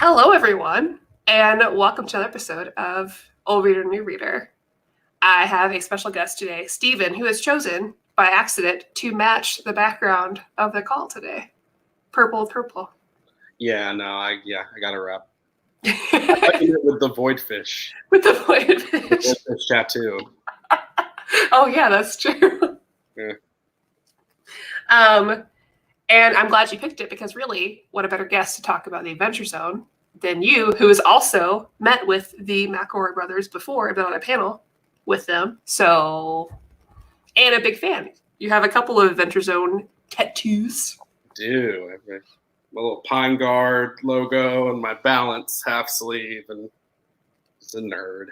Hello, everyone, and welcome to another episode of Old Reader, New Reader. I have a special guest today, Steven, who has chosen by accident to match the background of the call today. Purple with purple. Yeah, no, I got a rep. I did it with the void fish. With the void fish. The void fish tattoo. Oh, yeah, that's true. Yeah. And I'm glad you picked it because really, what a better guest to talk about the Adventure Zone than you, who has also met with the Mcelroy brothers before and been on a panel with them. So, and a big fan. You have a couple of Adventure Zone tattoos. I do. I have my little Pine Guard logo and my Balance half sleeve, and it's a nerd.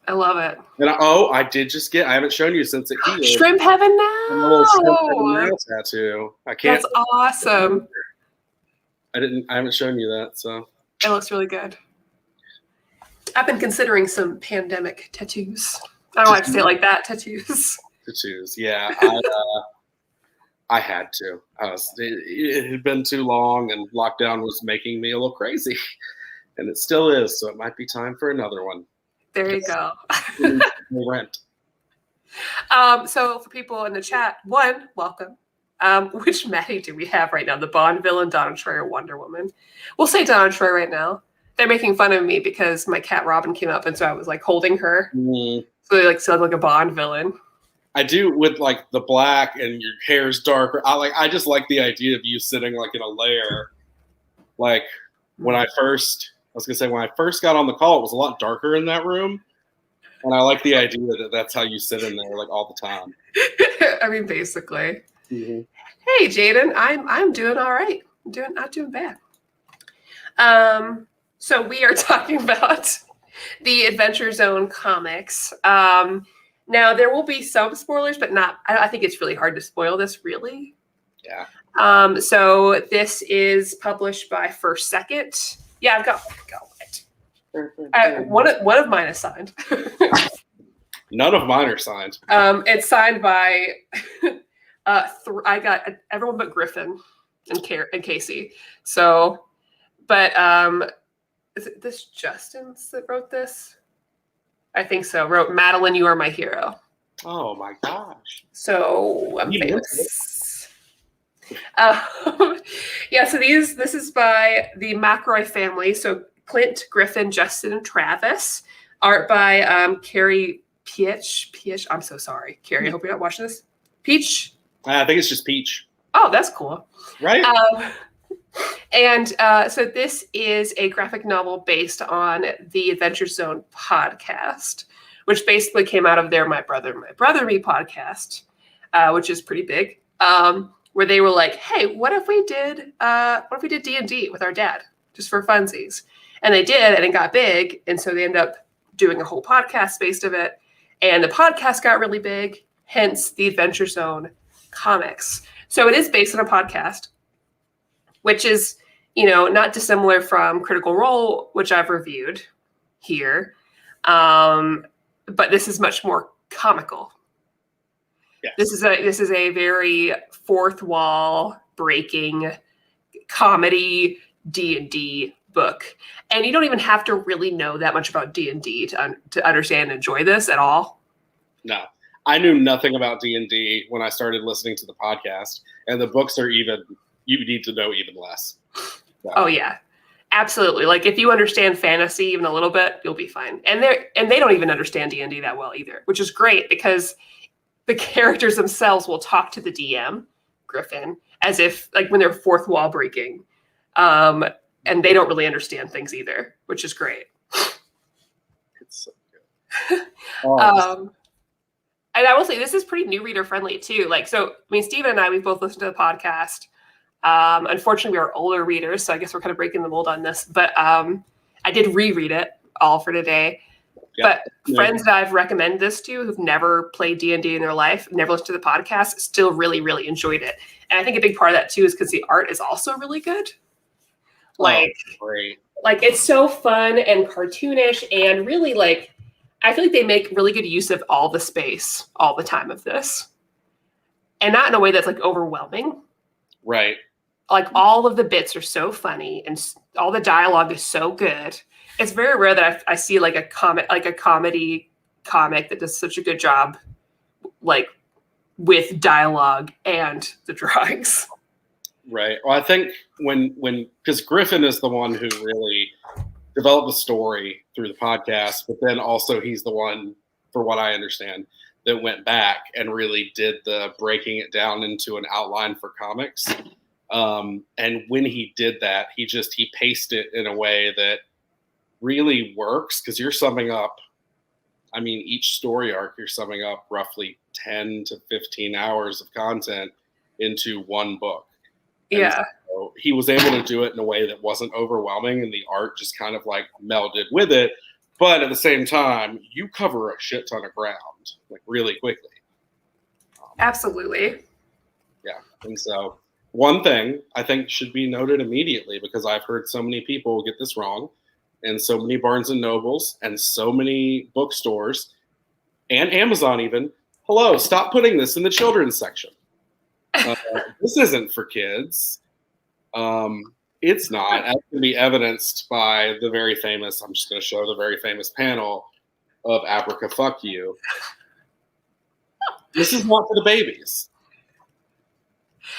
I love it. And I did just get. I haven't shown you since it healed. Shrimp Heaven Now. A little Shrimp Heaven Now tattoo. I can't. That's awesome. I haven't shown you that, so. It looks really good. I've been considering some pandemic tattoos. I don't like to say it like that. Tattoos. Tattoos. Yeah. I had to. It had been too long, and lockdown was making me a little crazy, and it still is. So it might be time for another one. There you go. Rent. So for people in the chat, one, welcome. Which Maddie do we have right now? The Bond villain, Donna Troy, or Wonder Woman? We'll say Donna Troy right now. They're making fun of me because my cat Robin came up, and so I was like holding her. So they sound like a Bond villain. I do with like the black and your hair's darker. I just like the idea of you sitting like in a layer. Like when I first got on the call, it was a lot darker in that room. And I like the idea that that's how you sit in there like all the time. I mean, basically. Mm-hmm. Hey, Jaden, I'm doing all right. Not doing bad. So we are talking about the Adventure Zone comics. Now there will be some spoilers, but not. I think it's really hard to spoil this, really. Yeah. So this is published by First Second. Yeah, I've got it. One of mine is signed. None of mine are signed. It's signed by I got everyone but Griffin and Casey. So, but is it this Justin's that wrote this? I think so. Wrote Madeline, You Are My Hero. Oh my gosh. So I'm famous. Yeah, so this is by the McElroy family. So Clint, Griffin, Justin, and Travis. Art by Casey Pietsch. I'm so sorry, Carrie. I hope you're not watching this. Pietsch. I think it's just Peach. Oh, that's cool. Right? So this is a graphic novel based on the Adventure Zone podcast, which basically came out of their My Brother, Me podcast, which is pretty big, where they were like, hey, what if we did D&D with our dad just for funsies? And they did, and it got big. And so they ended up doing a whole podcast based of it. And the podcast got really big, hence the Adventure Zone comics. So it is based on a podcast, which is, not dissimilar from Critical Role, which I've reviewed here. But this is much more comical. Yes. This is a very fourth wall breaking comedy D&D book. And you don't even have to really know that much about D&D to understand and enjoy this at all. No. I knew nothing about D&D when I started listening to the podcast, and the books are you need to know even less. So. Oh yeah, absolutely. Like if you understand fantasy even a little bit, you'll be fine. And they don't even understand D&D that well either, which is great because the characters themselves will talk to the DM, Griffin, as if like when they're fourth wall breaking, and they don't really understand things either, which is great. It's so good. And I will say this is pretty new reader friendly too. Steven and I, we've both listened to the podcast. Unfortunately, we are older readers, so I guess we're kind of breaking the mold on this. But I did reread it all for today. Yep. But friends that I've recommended this to who've never played D&D in their life, never listened to the podcast, still really, really enjoyed it. And I think a big part of that too is because the art is also really good. Great. Like it's so fun and cartoonish and really I feel like they make really good use of all the space all the time of this. And not in a way that's overwhelming. Right. like all of the bits are so funny and all the dialogue is so good. It's very rare that I see like a comedy comic that does such a good job, like with dialogue and the drawings. Right. Well, I think because Griffin is the one who really developed the story through the podcast, but then also he's the one, for what I understand, that went back and really did the breaking it down into an outline for comics. And when he did that, he paced it in a way that really works, because you're summing up, I mean, each story arc, you're summing up roughly 10 to 15 hours of content into one book. And so he was able to do it in a way that wasn't overwhelming, and the art just kind of like melded with it. But at the same time, you cover a shit ton of ground, like really quickly. Absolutely. Yeah. And so one thing I think should be noted immediately, because I've heard so many people get this wrong, and so many Barnes and Nobles and so many bookstores and Amazon even, hello, stop putting this in the children's section. This isn't for kids. It's not. That can be evidenced by the very famous, I'm just going to show the very famous panel of Aprica Fuck You. This is not for the babies.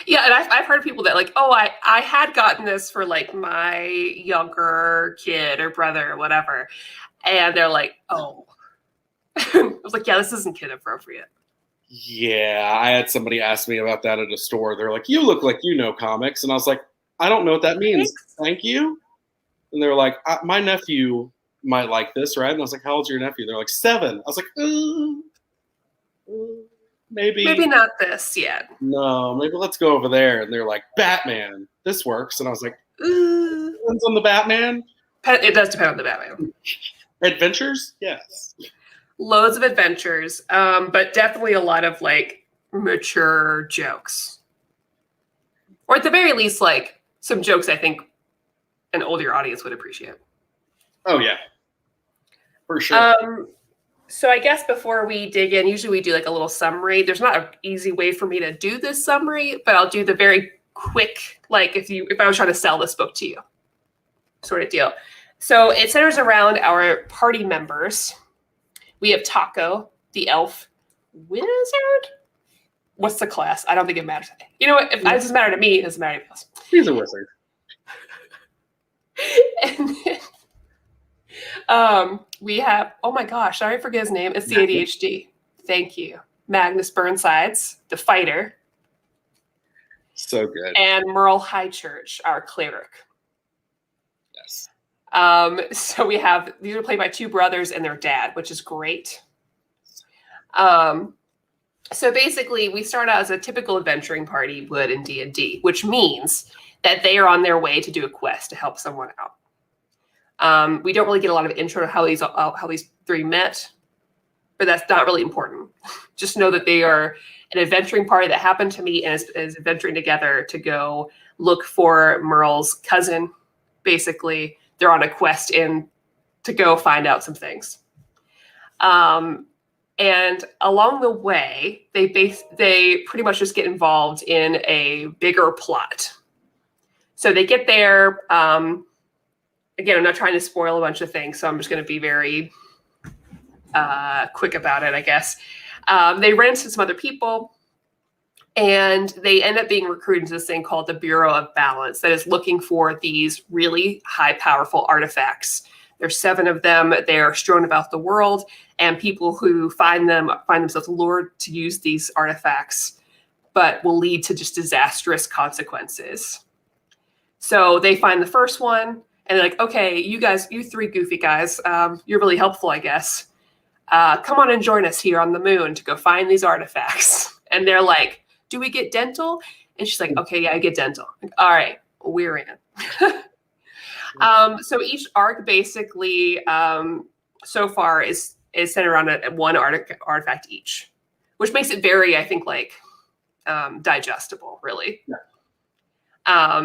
Yeah, and I've heard people that like, oh, I had gotten this for like my younger kid or brother or whatever. And they're like, oh. I was like, yeah, this isn't kid appropriate. Yeah, I had somebody ask me about that at a store. They're like, you look like you know comics. And I was like, I don't know what that means. Thank you. And they're like, my nephew might like this, right? And I was like, how old's your nephew? They're like, 7. I was like, maybe not this yet. No, maybe let's go over there. And they're like, Batman, this works. And I was like, depends on the Batman. It does depend on the Batman. Adventures? Yes. Loads of adventures, but definitely a lot of like mature jokes. Or at the very least, like some jokes I think an older audience would appreciate. Oh, yeah. For sure. So I guess before we dig in, usually we do like a little summary. There's not an easy way for me to do this summary, but I'll do the very quick, like if I was trying to sell this book to you sort of deal. So it centers around our party members. We have Taco, the elf wizard. What's the class? I don't think it matters. You know what? If it doesn't matter to me, it doesn't matter to us. He's a wizard. And then, we have, oh my gosh, I forget his name. It's the ADHD. Thank you. Magnus Burnsides, the fighter. So good. And Merle Highchurch, our cleric. Yes. So we have, these are played by 2 brothers and their dad, which is great. So basically we start out as a typical adventuring party would in D&D, which means that they are on their way to do a quest to help someone out. We don't really get a lot of intro to how these 3 met, but that's not really important. Just know that they are an adventuring party that happened to meet and is adventuring together to go look for Merle's cousin. Basically, they're on a quest to go find out some things. And along the way, they pretty much just get involved in a bigger plot. So they get there. Again, I'm not trying to spoil a bunch of things, so I'm just going to be very quick about it, I guess. They run into some other people, and they end up being recruited into this thing called the Bureau of Balance that is looking for these really high, powerful artifacts. There's 7 of them. They're strewn about the world, and people who find themselves lured to use these artifacts, but will lead to just disastrous consequences. So they find the first one, and they're like, okay, you 3 goofy guys, you're really helpful, I guess. Come on and join us here on the moon to go find these artifacts. And they're like, do we get dental? And she's like, okay, yeah, I get dental. Like, all right, we're in. So each arc basically so far is centered around one artifact each, which makes it very, I think, like digestible, really. Yeah.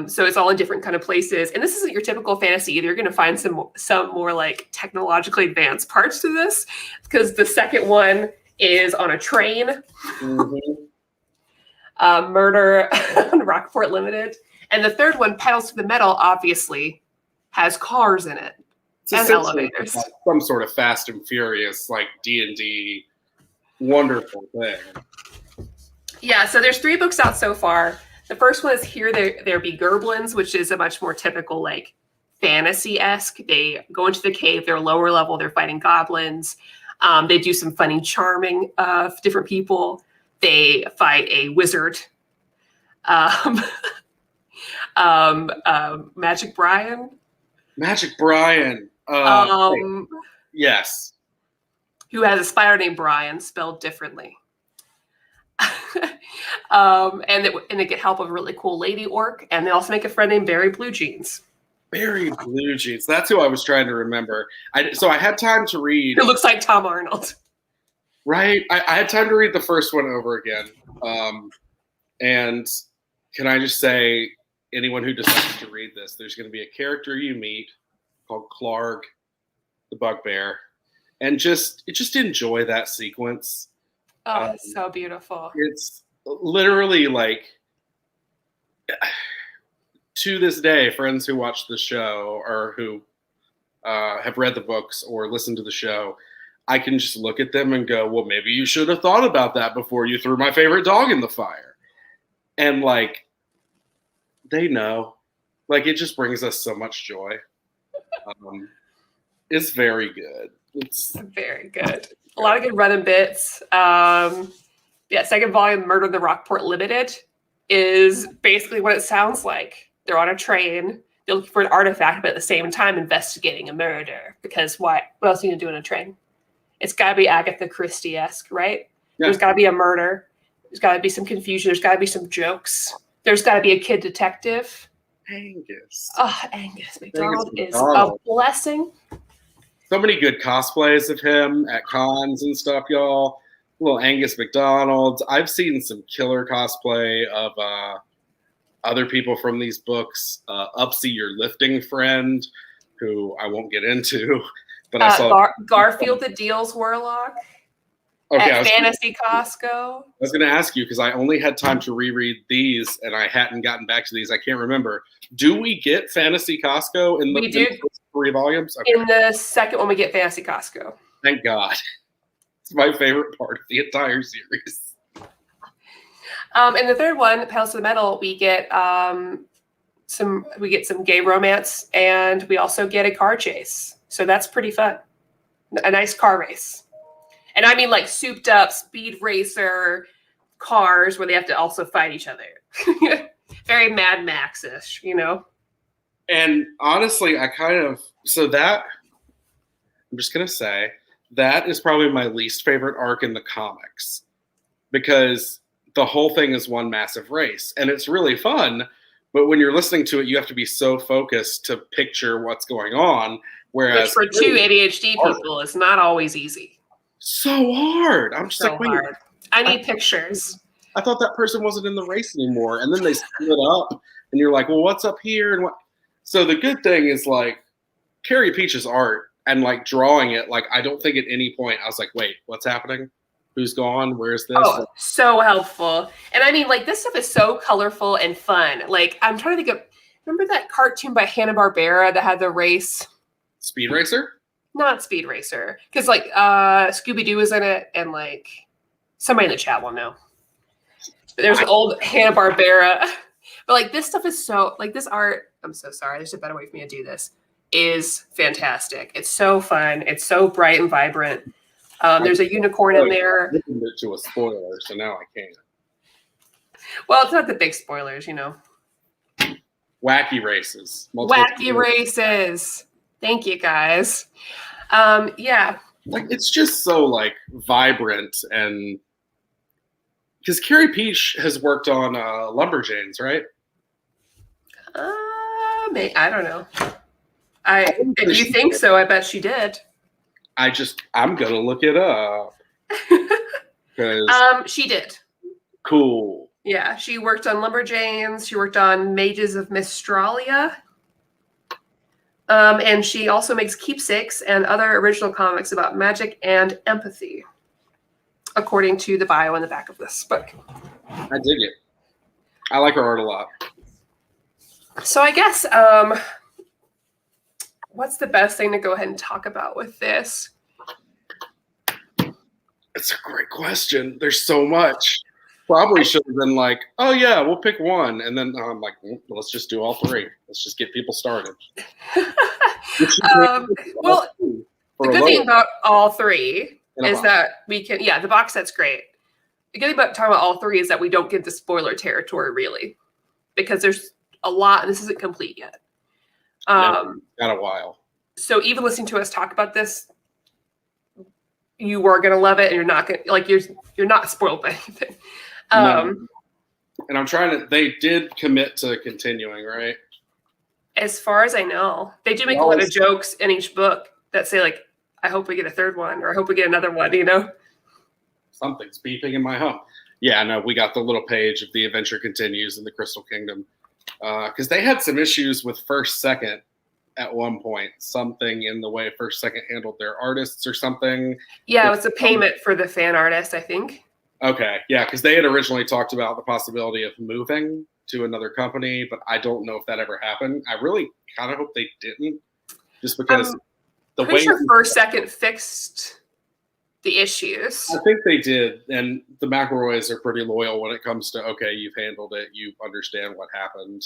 So it's all in different kind of places. And this isn't your typical fantasy either. You're going to find some more like technologically advanced parts to this, because the second one is on a train. Mm-hmm. Murder on Rockport Limited. And the third one, Pedals to the Metal, obviously has cars in it and elevators. Like some sort of Fast and Furious, like D&D, wonderful thing. Yeah, so there's 3 books out so far. The first one is Here There Be Gerblins, which is a much more typical, like, fantasy-esque. They go into the cave, they're lower level, they're fighting goblins. They do some funny charming of different people. They fight a wizard. Magic Brian. Magic Brian. Yes. Who has a spider named Brian, spelled differently. And they get help of a really cool lady orc, and they also make a friend named Barry Blue Jeans. Barry Blue Jeans. That's who I was trying to remember. So I had time to read. It looks like Tom Arnold. Right. I had time to read the first one over again. And can I just say, anyone who decides to read this, there's going to be a character you meet called Clark the Bugbear, and just enjoy that sequence. Oh, it's so beautiful. It's literally like, to this day, friends who watch the show or who have read the books or listened to the show, I can just look at them and go, well, maybe you should have thought about that before you threw my favorite dog in the fire. And like, they know. Like, it just brings us so much joy. It's very good. It's very good. A lot of good running bits. Second volume, Murder in the Rockport Limited, is basically what it sounds like. They're on a train. They're looking for an artifact, but at the same time investigating a murder. Because what else are you going to do on a train? It's got to be Agatha Christie-esque, right? Yeah. There's got to be a murder. There's got to be some confusion. There's got to be some jokes. There's got to be a kid detective. Angus. Oh, Angus MacDonald is a blessing. So many good cosplays of him at cons and stuff, y'all. Little Angus MacDonald. I've seen some killer cosplay of other people from these books. Upsy, your lifting friend, who I won't get into. But I saw Garfield the Deals Warlock. Okay, at Fantasy Costco. I was going to ask you because I only had time to reread these and I hadn't gotten back to these. I can't remember. Do we get Fantasy Costco in the 3 volumes? Okay. In the second one, we get Fantasy Costco. Thank God. It's my favorite part of the entire series. In the third one, Pedals to the Metal, we get some gay romance, and we also get a car chase. So that's pretty fun. A nice car race. And I mean like souped up speed racer cars where they have to also fight each other. Very Mad Max-ish, you know? And honestly, I'm just going to say, that is probably my least favorite arc in the comics. Because the whole thing is one massive race. And it's really fun. But when you're listening to it, you have to be so focused to picture what's going on. Whereas which for 2 ADHD people is not always easy. So hard. I'm just so like, wait. Hard. I need pictures. I thought that person wasn't in the race anymore. And then they split up and you're like, well, what's up here? And what? So the good thing is like Carrie Pietsch's art and like drawing it. Like, I don't think at any point I was like, wait, what's happening? Who's gone? Where's this? Oh, so helpful. And I mean, like, this stuff is so colorful and fun. Like, I'm trying to think of, remember that cartoon by Hanna-Barbera that had the race? Speed Racer? Not Speed Racer. Because, like, Scooby-Doo was in it, and, like, somebody in the chat will know. But there's an old Hanna-Barbera. But, like, this stuff is so, like, this art, I'm so sorry, there's a better way for me to do this, is fantastic. It's so fun. It's so bright and vibrant. There's a unicorn in there. I listened to a spoiler, so now I can't. Well, it's not the big spoilers, you know. Wacky races. Wacky races. Thank you, guys. Yeah. Like, it's just so, like, vibrant and... Because Carrie Pietsch has worked on Lumberjanes, right? I don't know. If you think so, I bet she did. I'm going to look it up. She did. Cool. Yeah, she worked on Lumberjanes. She worked on Mages of Mistralia. And she also makes keepsakes and other original comics about magic and empathy, according to the bio in the back of this book. I dig it. I like her art a lot. So I guess what's the best thing to go ahead and talk about with this? It's a great question. There's so much. Probably should have been like, oh yeah, we'll pick one, and then I'm like, let's just do all three. Let's just get people started. Well, the good thing about all three is that we can, the box set's great. The good thing about talking about all three is that we don't get into spoiler territory, really, because there's a lot, and this isn't complete yet. Got a while. So even listening to us talk about this, you are gonna love it, and you're not gonna you're not spoiled by anything. No. And I'm trying to. They did commit to continuing, right? As far as I know, they do make a lot of jokes in each book that say like, "I hope we get a third one," or "I hope we get another one." You know, something's beeping in my home. Yeah, no, we got the little page of the adventure continues in the Crystal Kingdom because they had some issues with First Second at one point. Something in the way First Second handled their artists or something. Yeah, it was a payment for the fan artist, I think. Okay, yeah, because they had originally talked about the possibility of moving to another company, but I don't know if that ever happened. I really kind of hope they didn't, just because the way First Second fixed the issues. I think they did, and the McElroys are pretty loyal when it comes to, okay, you've handled it, you understand what happened.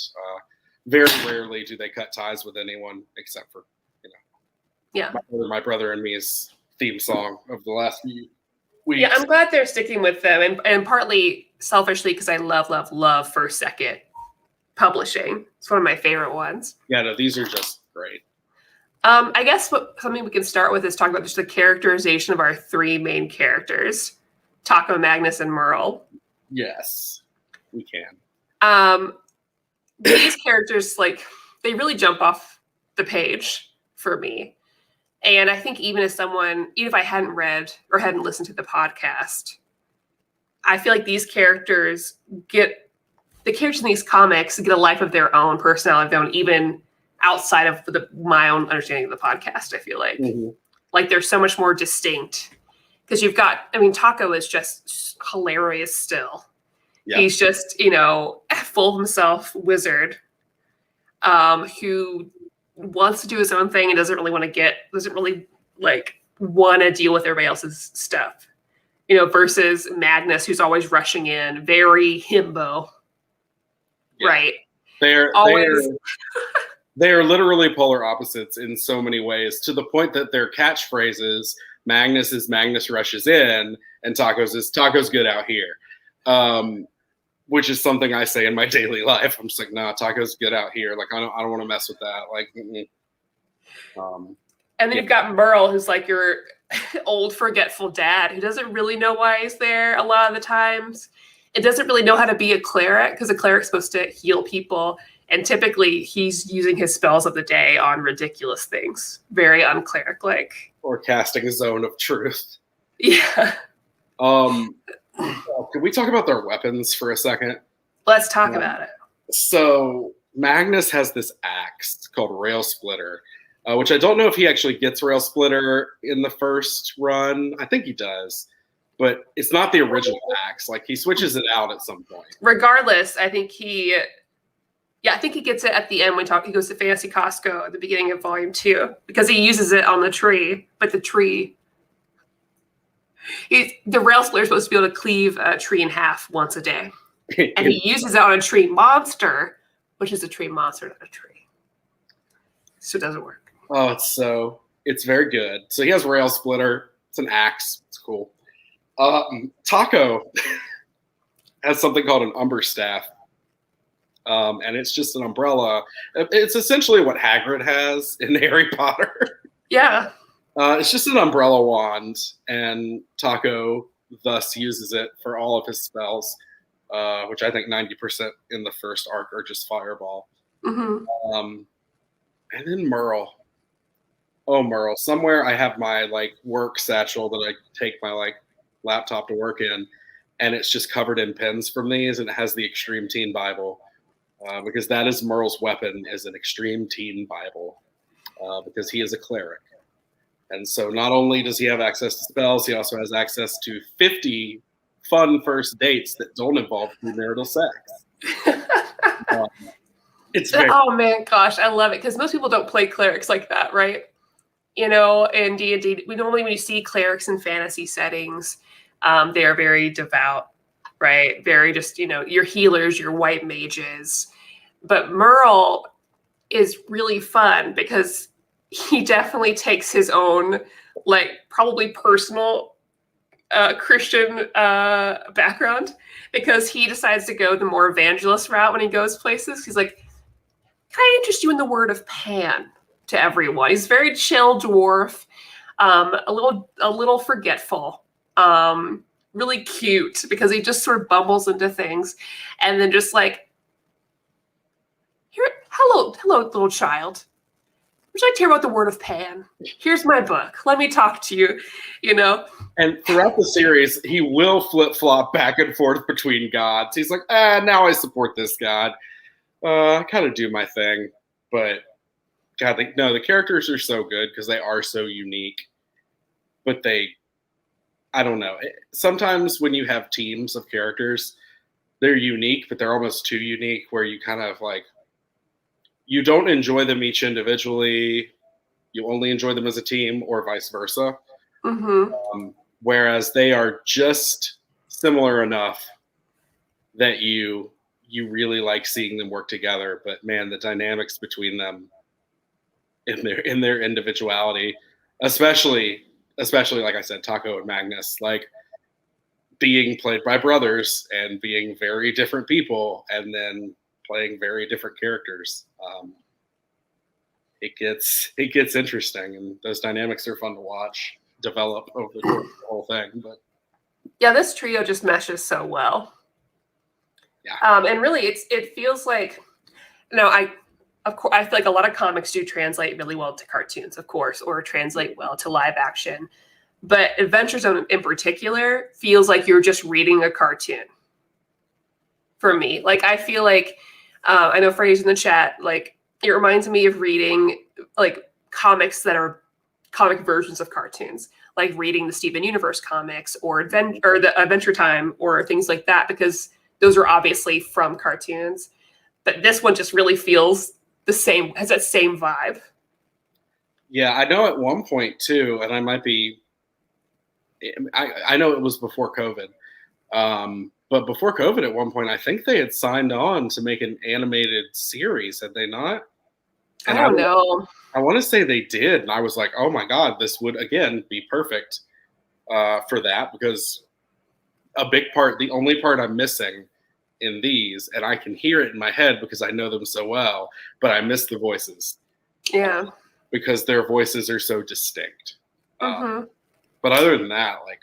Very rarely do they cut ties with anyone, except for, My Brother and Me's theme song of the last few weeks. Yeah, I'm glad they're sticking with them, and partly selfishly because I love First Second publishing. It's one of my favorite ones. Yeah, no, these are just great. I guess something we can start with is talk about just the characterization of our three main characters, Taco, Magnus, and Merle. Yes, we can. These characters, they really jump off the page for me. And I think even if I hadn't read or hadn't listened to the podcast, I feel like these characters the characters in these comics get a life of their own, personality of their own, even outside of my own understanding of the podcast. I feel like like they're so much more distinct because you've got, Taco is just hilarious still. Yep. He's just, full of himself wizard who wants to do his own thing and doesn't really want to deal with everybody else's stuff, versus Magnus, who's always rushing in, very himbo. Yeah. Right. They are literally polar opposites in so many ways, to the point that their catchphrases, Magnus is Magnus rushes in, and Taco's is Taco's good out here. Which is something I say in my daily life. I'm just like, nah, Taco's good out here. Like, I don't want to mess with that. Like, and then you've got Merle, who's like your old forgetful dad, who doesn't really know why he's there a lot of the times. It doesn't really know how to be a cleric, because a cleric's supposed to heal people. And typically he's using his spells of the day on ridiculous things. Very uncleric-like. Or casting a zone of truth. Yeah. Could we talk about their weapons for a second? Let's talk about it. So Magnus has this axe called Rail Splitter, which I don't know if he actually gets Rail Splitter in the first run. I think he does, but it's not the original axe. Like, he switches it out at some point. Regardless, I think he gets it at the end when he goes to Fantasy Costco at the beginning of Volume 2, because he uses it on the tree, but the tree... the rail splitter is supposed to be able to cleave a tree in half once a day. And he uses it on a tree monster, which is a tree monster, not a tree. So it doesn't work. Oh, it's very good. So he has rail splitter. It's an axe. It's cool. Taco has something called an umber staff. And it's just an umbrella. It's essentially what Hagrid has in Harry Potter. Yeah. It's just an umbrella wand, and Taco thus uses it for all of his spells, which I think 90% in the first arc are just fireball. Mm-hmm. And then Merle. Oh, Merle. Somewhere I have my work satchel that I take my laptop to work in, and it's just covered in pins from these, and it has the Extreme Teen Bible, because that is Merle's weapon, is an Extreme Teen Bible, because he is a cleric. And so not only does he have access to spells, he also has access to 50 fun first dates that don't involve premarital sex. It's very Oh man, gosh, I love it because most people don't play clerics like that, right? You know, in D&D, we normally when you see clerics in fantasy settings, they are very devout, right? Very just, you know, your healers, your white mages. But Merle is really fun because he definitely takes his own, like, probably personal Christian background because he decides to go the more evangelist route when he goes places. He's like, can I interest you in the word of Pan to everyone? He's a very chill dwarf, a little forgetful, really cute because he just sort of bumbles into things, and then just like, here, hello, little child. Would you like to hear about the word of Pan? Here's my book. Let me talk to you. You know. And throughout the series, he will flip-flop back and forth between gods. He's like, now I support this god. I kind of do my thing. But, God, the characters are so good because they are so unique. But I don't know. Sometimes when you have teams of characters, they're unique, but they're almost too unique where you kind of like, you don't enjoy them each individually. You only enjoy them as a team or vice versa. Mm-hmm. Whereas they are just similar enough that you really like seeing them work together. But man, the dynamics between them in their individuality, especially like I said, Taco and Magnus, like being played by brothers and being very different people and then playing very different characters. It gets interesting, and those dynamics are fun to watch develop over the course of the whole thing. But yeah, this trio just meshes so well. Yeah. And really, it feels like, I feel like a lot of comics do translate really well to cartoons, of course, or translate well to live action. But Adventure Zone in particular feels like you're just reading a cartoon. For me, like I feel like I know Freddie's in the chat. Like it reminds me of reading like comics that are comic versions of cartoons, like reading the Steven Universe comics or the Adventure Time or things like that, because those are obviously from cartoons. But this one just really feels the same, has that same vibe. Yeah, I know at one point too, and I might be. I know it was before COVID, but before COVID, at one point, I think they had signed on to make an animated series. Had they not? And I don't know. I want to say they did, and I was like, "Oh my god, this would again be perfect for that," because the only part I'm missing in these, and I can hear it in my head because I know them so well, but I miss the voices. Yeah. Because their voices are so distinct. Mm-hmm. But other than that, like,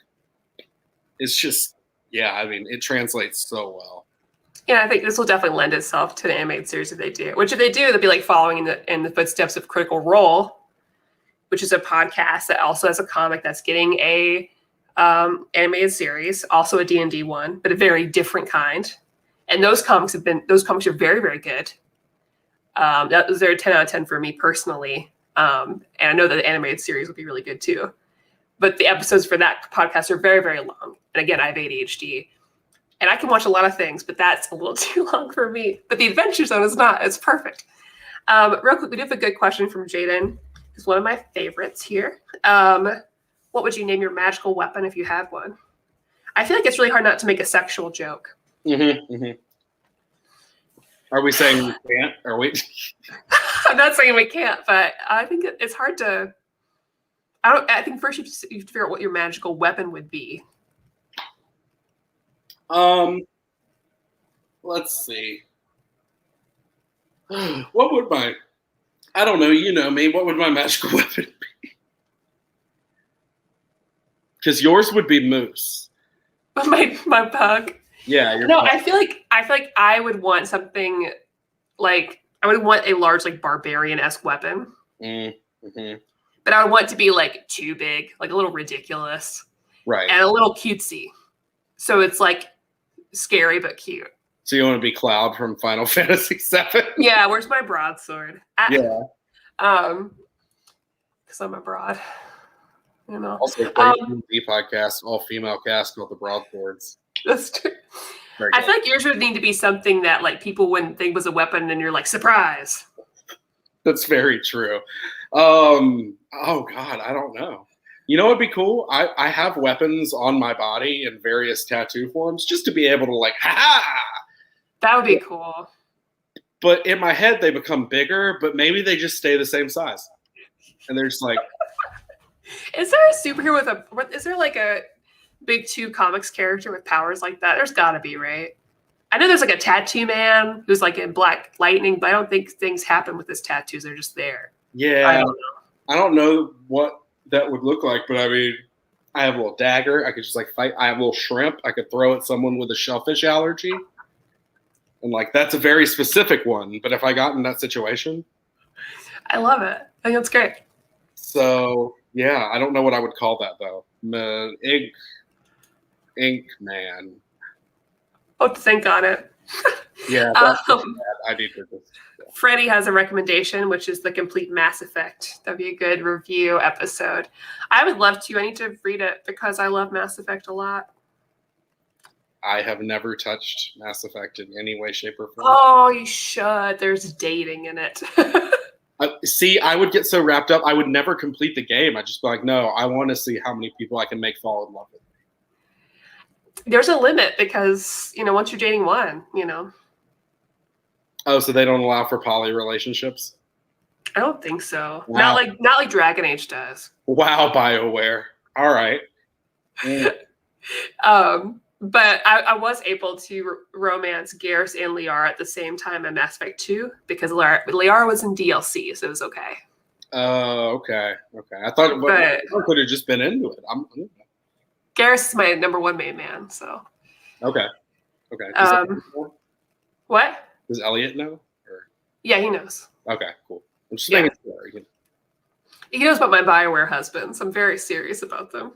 it's just, yeah, I mean, it translates so well. Yeah, I think this will definitely lend itself to the animated series if they do. Which if they do, they'll be like following in the footsteps of Critical Role, which is a podcast that also has a comic that's getting a animated series, also a D&D one, but a very different kind. And those comics are very, very good. That was a 10 out of 10 for me personally. And I know that the animated series will be really good too. But the episodes for that podcast are very, very long. And again, I have ADHD. And I can watch a lot of things, but that's a little too long for me. But the Adventure Zone is not. It's perfect. Real quick, we do have a good question from Jaden. It's one of my favorites here. What would you name your magical weapon if you had one? I feel like it's really hard not to make a sexual joke. Mm-hmm, mm-hmm. Are we saying we can't? Are we? I'm not saying we can't, but I think it's hard to. I think first you have to figure out what your magical weapon would be. Let's see. What would I don't know, you know me, what would my magical weapon be? Because yours would be moose. My pug. Yeah. No, I feel like I would want something like I would want a large like barbarian-esque weapon. Mm-hmm. But I would want it to be like too big, like a little ridiculous. Right. And a little cutesy. So it's like scary but cute. So you want to be Cloud from Final Fantasy VII? Yeah, where's my broadsword? Yeah. Because I'm a broad. You know. Also, the podcast, all female cast called the Broadswords. That's true. Very I good. feel like yours would need to be something that like people wouldn't think was a weapon, and you're like, surprise. That's very true. Oh God, I don't know. You know what'd be cool? I have weapons on my body in various tattoo forms just to be able to like, ha! That would be cool. But in my head, they become bigger, but maybe they just stay the same size. And they're just like, Is there a superhero is there like a big two comics character with powers like that? There's gotta be, right? I know there's like a tattoo man who's like in Black Lightning, but I don't think things happen with his tattoos. They're just there. yeah, I don't know what that would look like, but I mean, I have a little dagger. I could just like fight. I have a little shrimp. I could throw at someone with a shellfish allergy. And like, that's a very specific one. But if I got in that situation. I love it. I think that's great. So, yeah, I don't know what I would call that, though. Ink man. I'll have to think on it. Yeah, I need to just. Yeah. Freddie has a recommendation, which is the complete Mass Effect. That'd be a good review episode. I would love to. I need to read it because I love Mass Effect a lot. I have never touched Mass Effect in any way, shape, or form. Oh, you should. There's dating in it. See, I would get so wrapped up. I would never complete the game. I'd just be like, no, I want to see how many people I can make fall in love with me. There's a limit because, once you're dating one, Oh, so they don't allow for poly relationships? I don't think so. Wow. Not like Dragon Age does. Wow, BioWare. All right. But I was able to romance Garrus and Liara at the same time in Mass Effect 2 because Liara was in DLC, so it was okay. Oh, okay. I thought I could have just been into it. Garrus is my number one main man, so. Okay. What? Does Elliot know? Or? Yeah, he knows. Okay, cool. I'm just making sure. He knows about my BioWare husbands. I'm very serious about them.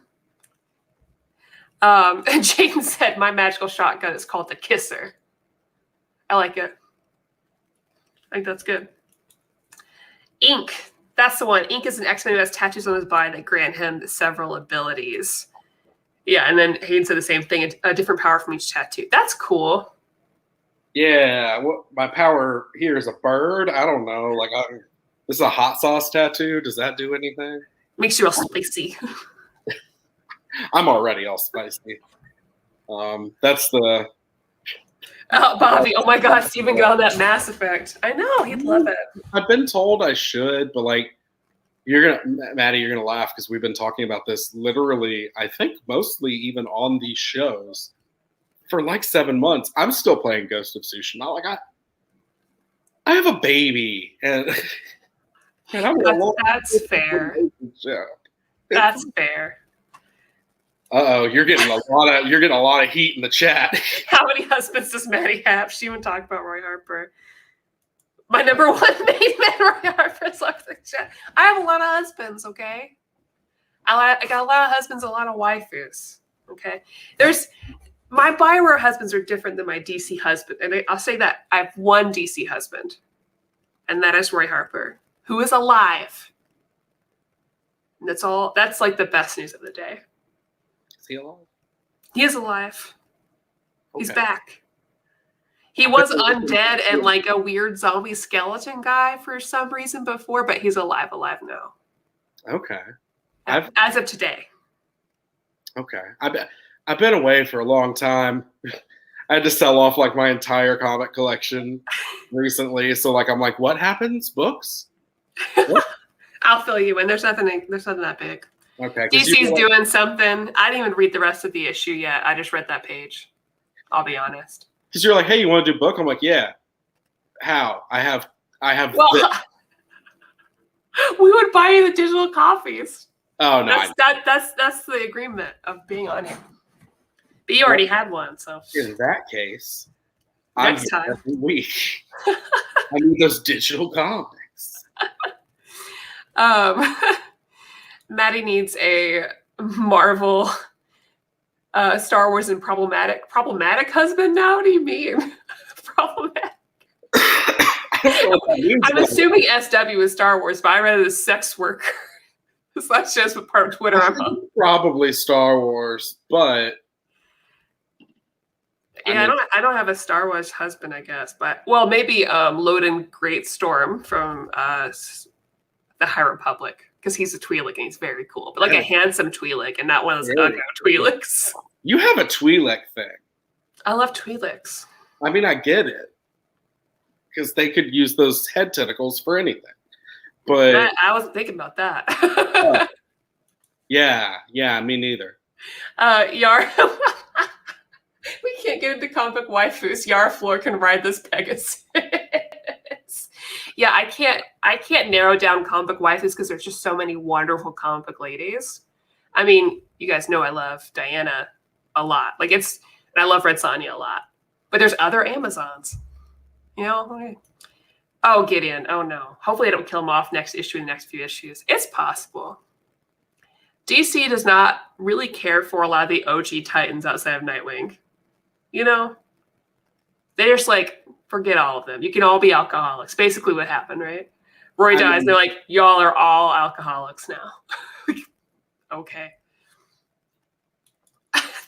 And Jaden said my magical shotgun is called the Kisser. I like it. I think that's good. Ink. That's the one. Ink is an X-Men who has tattoos on his body that grant him several abilities. Yeah, and then Hayden said the same thing. A different power from each tattoo. That's cool. Yeah, my power here is a bird. I don't know. Like, this is a hot sauce tattoo. Does that do anything? Makes you all spicy. I'm already all spicy. That's the. Oh, Bobby! Oh my God, Steven got on that Mass Effect. I know he'd love it. I've been told I should, but like, Maddie, you're gonna laugh because we've been talking about this literally. I think mostly even on these shows for like 7 months. I'm still playing Ghost of Tsushima. Like I have a baby, and that's fair. That's fair. You're getting a lot of heat in the chat. How many husbands does Maddie have? She would talk about Roy Harper. My number one main man, Roy Harper's left the chat. I have a lot of husbands, okay? I got a lot of husbands, a lot of waifus, okay? My BioWare husbands are different than my DC husband. And I'll say that I have one DC husband, and that is Roy Harper, who is alive. And that's all. That's like the best news of the day. Is he alive? He is alive. Okay. He's back. He was undead and like a weird zombie skeleton guy for some reason before, but he's alive now. Okay. As of today. Okay. I've been away for a long time. I had to sell off like my entire comic collection recently. So like I'm like, what happens? Books? What? I'll fill you in. There's nothing that big. Okay. DC's doing something. I didn't even read the rest of the issue yet. I just read that page. I'll be honest. Because you're like, hey, you want to do a book? I'm like, yeah. How? I have. Well, we would buy you the digital copies. Oh no. That's the agreement of being on here. But you already had one, so. In that case, next time every week. I need those digital comics. Maddie needs a Marvel, Star Wars, and problematic husband now. What do you mean? Problematic. I'm assuming SW is Star Wars, but I read it as sex worker. So that's just what part of Twitter I'm on. Probably Star Wars, but Yeah, I don't have a Star Wars husband, I guess, but well, maybe Loden Greatstorm from the High Republic, because he's a Twi'lek and he's very cool, but like a handsome Twi'lek and not one of those ugly Twi'leks. You have a Twi'lek thing. I love Twi'leks. I mean, I get it, because they could use those head tentacles for anything. But I wasn't thinking about that. yeah, me neither. Yar, we can't get into comic book waifus. Yara Flor can ride this Pegasus. Yeah, I can't narrow down comic book waifus because there's just so many wonderful comic book ladies. I mean, you guys know I love Diana a lot. And I love Red Sonja a lot. But there's other Amazons. You know? Oh, Gideon. Oh no. Hopefully I don't kill him off next issue in the next few issues. It's possible. DC does not really care for a lot of the OG Titans outside of Nightwing. You know? They're just like, forget all of them. You can all be alcoholics. Basically what happened, right? Roy dies, and they're like, y'all are all alcoholics now. Okay.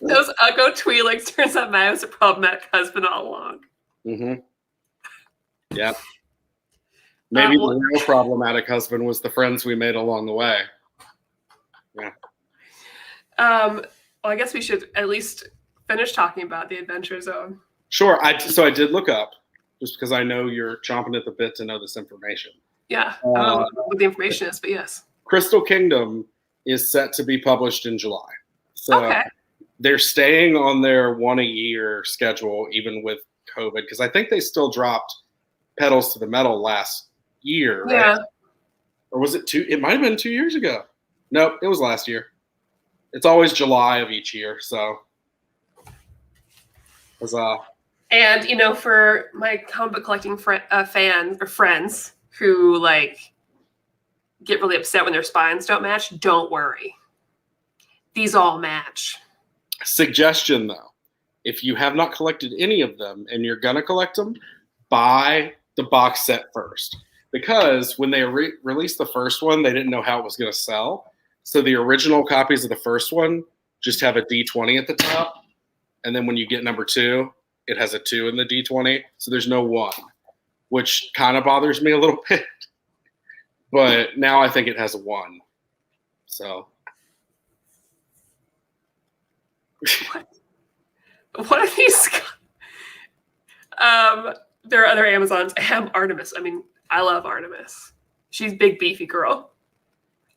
Those Uggo Twi'leks, turns out Matt was a problematic husband all along. Mm-hmm. Yeah. Maybe the real problematic husband was the friends we made along the way. Yeah. Well, I guess we should at least finish talking about the Adventure Zone. Sure. So I did look up, just because I know you're chomping at the bit to know this information. Yeah. I don't know what the information is, but yes. Crystal Kingdom is set to be published in July. So they're staying on their 1-a-year schedule, even with COVID, because I think they still dropped Pedals to the Metal last year, right? Yeah. Or was it it might have been 2 years ago. Nope, it was last year. It's always July of each year, so. And, you know, for my comic book collecting fans or friends who, like, get really upset when their spines don't match, don't worry. These all match. Suggestion, though. If you have not collected any of them and you're going to collect them, buy the box set first. Because when they released the first one, they didn't know how it was going to sell. So the original copies of the first one just have a D20 at the top. And then when you get number 2, it has a 2 in the D20. So there's no 1, which kind of bothers me a little bit. But now I think it has a 1. So. What are these? There are other Amazons. Artemis. I mean, I love Artemis. She's a big, beefy girl.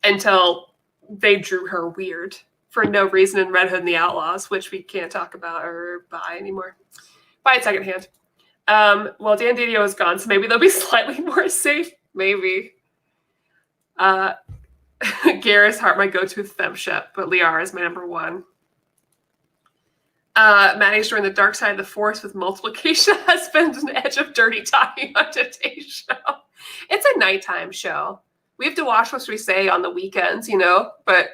Until they drew her weird for no reason in Red Hood and the Outlaws, which we can't talk about or buy anymore. Buy it secondhand. Well, Dan Didio is gone, so maybe they'll be slightly more safe. Maybe. Garrus Hart, my go-to femship, but Liara is my number 1. Maddie's joined the dark side of the Force with multiplication husband and Edge of Dirty Talking on today's show. It's a nighttime show. We have to watch what we say on the weekends, you know, but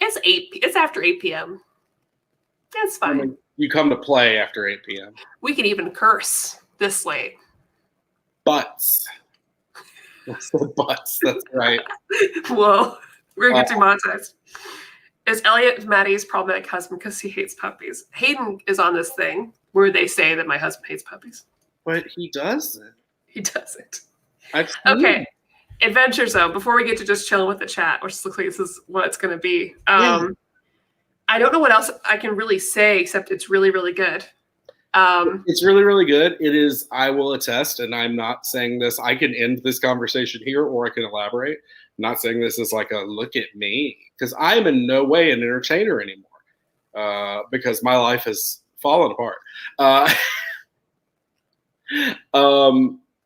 it's after 8 p.m. That's fine. I mean, you come to play after 8 p.m. We can even curse this late. Butts. Butts, that's right. Whoa, we're going to get demonetized. Is Elliot Maddie's problematic husband because he hates puppies? Hayden is on this thing where they say that my husband hates puppies. But he doesn't. He doesn't. Okay. Adventure Zone. Before we get to just chilling with the chat, which looks like this is what it's going to be. I don't know what else I can really say except it's really, really good. It's really, really good. It is, I will attest, and I'm not saying this. I can end this conversation here or I can elaborate. I'm not saying this is like a look at me, because I am in no way an entertainer anymore, because my life has fallen apart.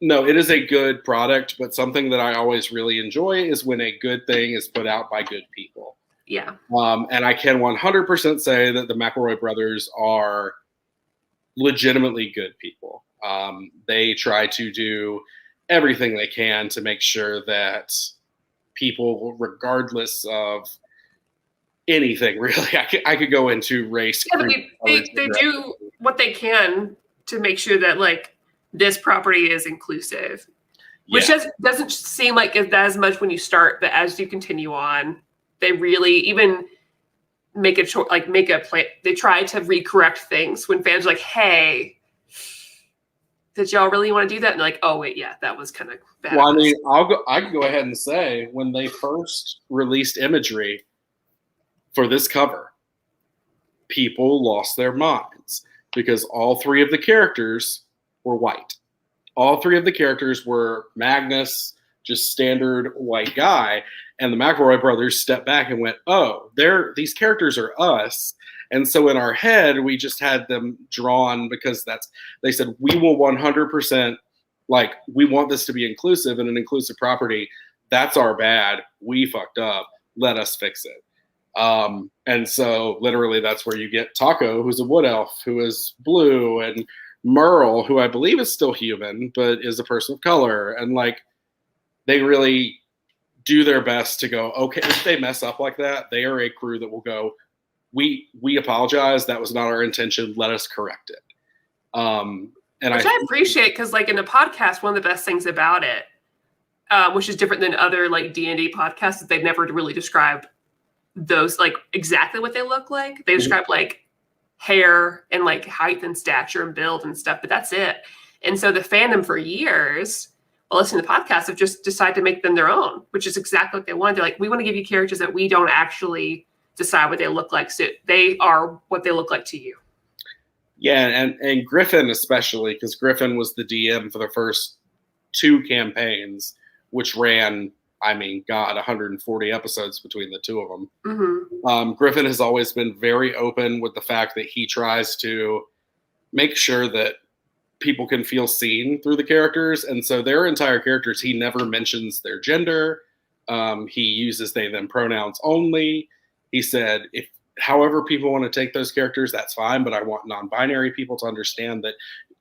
No, it is a good product, but something that I always really enjoy is when a good thing is put out by good people. Yeah. And I can 100% say that the McElroy brothers are legitimately good people. They try to do everything they can to make sure that people, regardless of anything, really, I could go into race. Yeah, but they do what they can to make sure that, like, this property is inclusive, which doesn't seem like it as much when you start, but as you continue on, they really, even make a play. They try to recorrect things when fans are like, hey, did y'all really want to do that? And they're like, oh wait, yeah, that was kind of bad. Well, I mean, I can go ahead and say when they first released imagery for this cover, people lost their minds because all three of the characters were white. All three of the characters were Magnus, just standard white guy, and the McElroy brothers stepped back and went, oh, these characters are us. And so in our head, we just had them drawn because they said, we will 100%, like, we want this to be inclusive and an inclusive property. That's our bad. We fucked up. Let us fix it. And so literally that's where you get Taco, who's a wood elf, who is blue, and Merle, who I believe is still human, but is a person of color. And like, they really do their best to go, okay, if they mess up like that, they are a crew that will go, we apologize. That was not our intention. Let us correct it. Which I appreciate, because like in the podcast, one of the best things about it, which is different than other like D&D podcasts, is they've never really described those like exactly what they look like. They describe like hair and like height and stature and build and stuff, but that's it. And so the fandom for years, while listening to podcasts, have just decided to make them their own, which is exactly what they want. They're like, we want to give you characters that we don't actually decide what they look like, so they are what they look like to you. Yeah, and Griffin especially, because Griffin was the DM for the first 2 campaigns, which ran, I mean, God, 140 episodes between the 2 of them. Mm-hmm. Griffin has always been very open with the fact that he tries to make sure that people can feel seen through the characters. And so their entire characters, he never mentions their gender. He uses they, them pronouns only. He said, if however people want to take those characters, that's fine, but I want non-binary people to understand that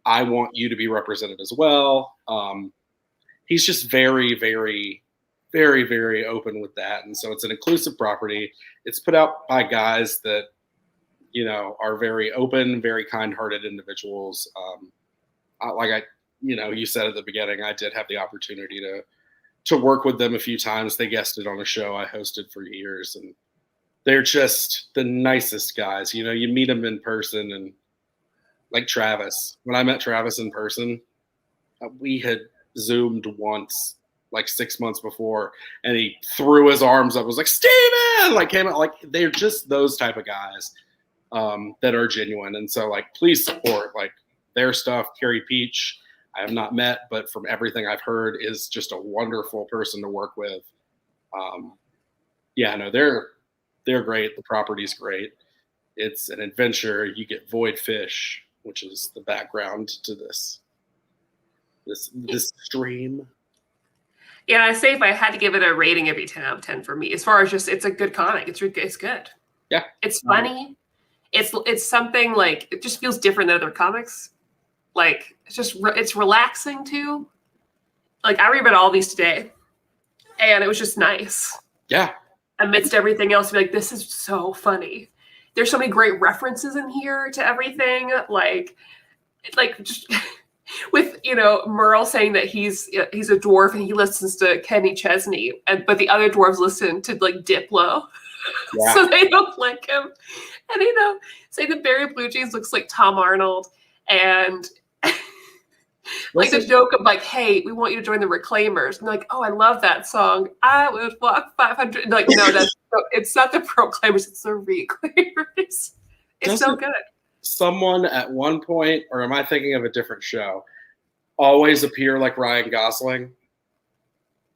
I want you to be represented as well. He's just very, very, very, very open with that. And so it's an inclusive property. It's put out by guys that, you know, are very open, very kind-hearted individuals. You said at the beginning, I did have the opportunity to work with them a few times. They guested on a show I hosted for years, and they're just the nicest guys. You know, you meet them in person, and like Travis, when I met Travis in person, we had Zoomed once, like 6 months before, and he threw his arms up, was like, Steven! Like, came out, like, they're just those type of guys that are genuine. And so, like, please support, like, their stuff. Casey Pietsch, I have not met, but from everything I've heard, is just a wonderful person to work with. They're great. The property's great. It's an adventure. You get Void Fish, which is the background to this stream. Yeah, I say if I had to give it a rating, it'd be 10 out of 10 for me. As far as just, it's a good comic. It's good. Yeah, it's funny. It's something like, it just feels different than other comics. Like, it's relaxing too. Like, I reread all these today, and it was just nice. Yeah. Amidst everything else, be like, this is so funny. There's so many great references in here to everything. Like just with, you know, Merle saying that he's a dwarf and he listens to Kenny Chesney, but the other dwarves listen to like Diplo, yeah. So they don't like him. And you know, say that Barry Blue Jeans looks like Tom Arnold, and like the joke of like, hey, we want you to join the Reclaimers. I'm like, oh, I love that song. I would walk 500. Like, no, it's not the Proclaimers, it's the Reclaimers. It's so good. Someone at one point, or am I thinking of a different show, always appear like Ryan Gosling?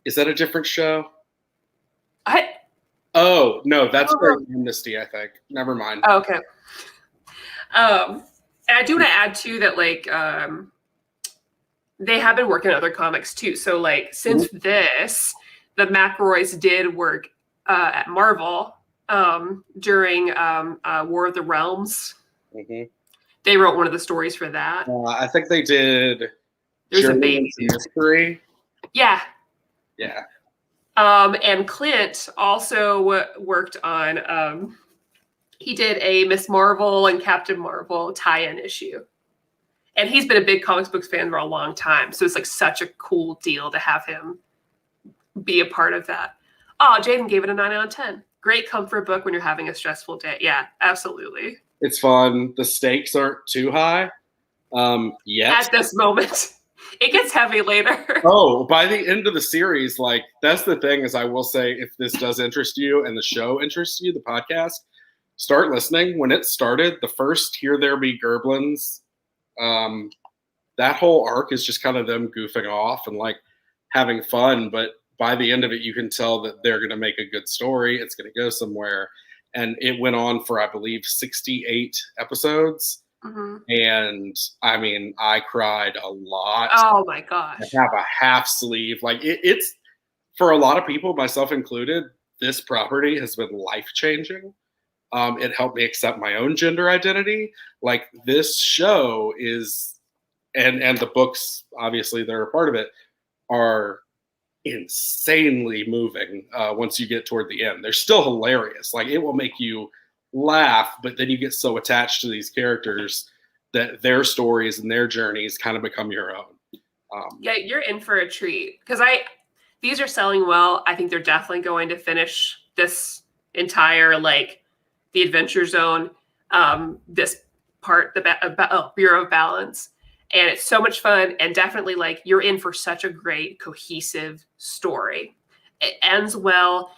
Is that a different show? Oh, no, that's Great Amnesty, I think. Never mind. Oh, okay. And I do want to add too that like they have been working on other comics too. So like since this, the McElroys did work at Marvel during War of the Realms. Mm-hmm. They wrote one of the stories for that. I think they did. There's a baby mystery. Yeah. Yeah. And Clint also worked on. He did a Miss Marvel and Captain Marvel tie-in issue. And he's been a big comics books fan for a long time. So it's like such a cool deal to have him be a part of that. Oh, Jaden gave it a 9 out of 10. Great comfort book when you're having a stressful day. Yeah, absolutely. It's fun. The stakes aren't too high yet. At this moment. It gets heavy later. Oh, by the end of the series, like, that's the thing is I will say, if this does interest you and the show interests you, the podcast, start listening. When it started, the first Here There Be Gerblins, that whole arc is just kind of them goofing off and like having fun. But by the end of it, you can tell that they're going to make a good story. It's going to go somewhere. And it went on for, I believe, 68 episodes. Mm-hmm. And I mean, I cried a lot. Oh my gosh. I have a half sleeve. Like it's for a lot of people, myself included, this property has been life-changing. It helped me accept my own gender identity. Like, this show is, and the books, obviously, they're a part of it, are insanely moving once you get toward the end. They're still hilarious. Like, it will make you laugh, but then you get so attached to these characters that their stories and their journeys kind of become your own. Yeah, you're in for a treat. Because these are selling well. I think they're definitely going to finish this entire, like, the Adventure Zone, this part, the Bureau of Balance. And it's so much fun, and definitely, like, you're in for such a great, cohesive story. It ends well.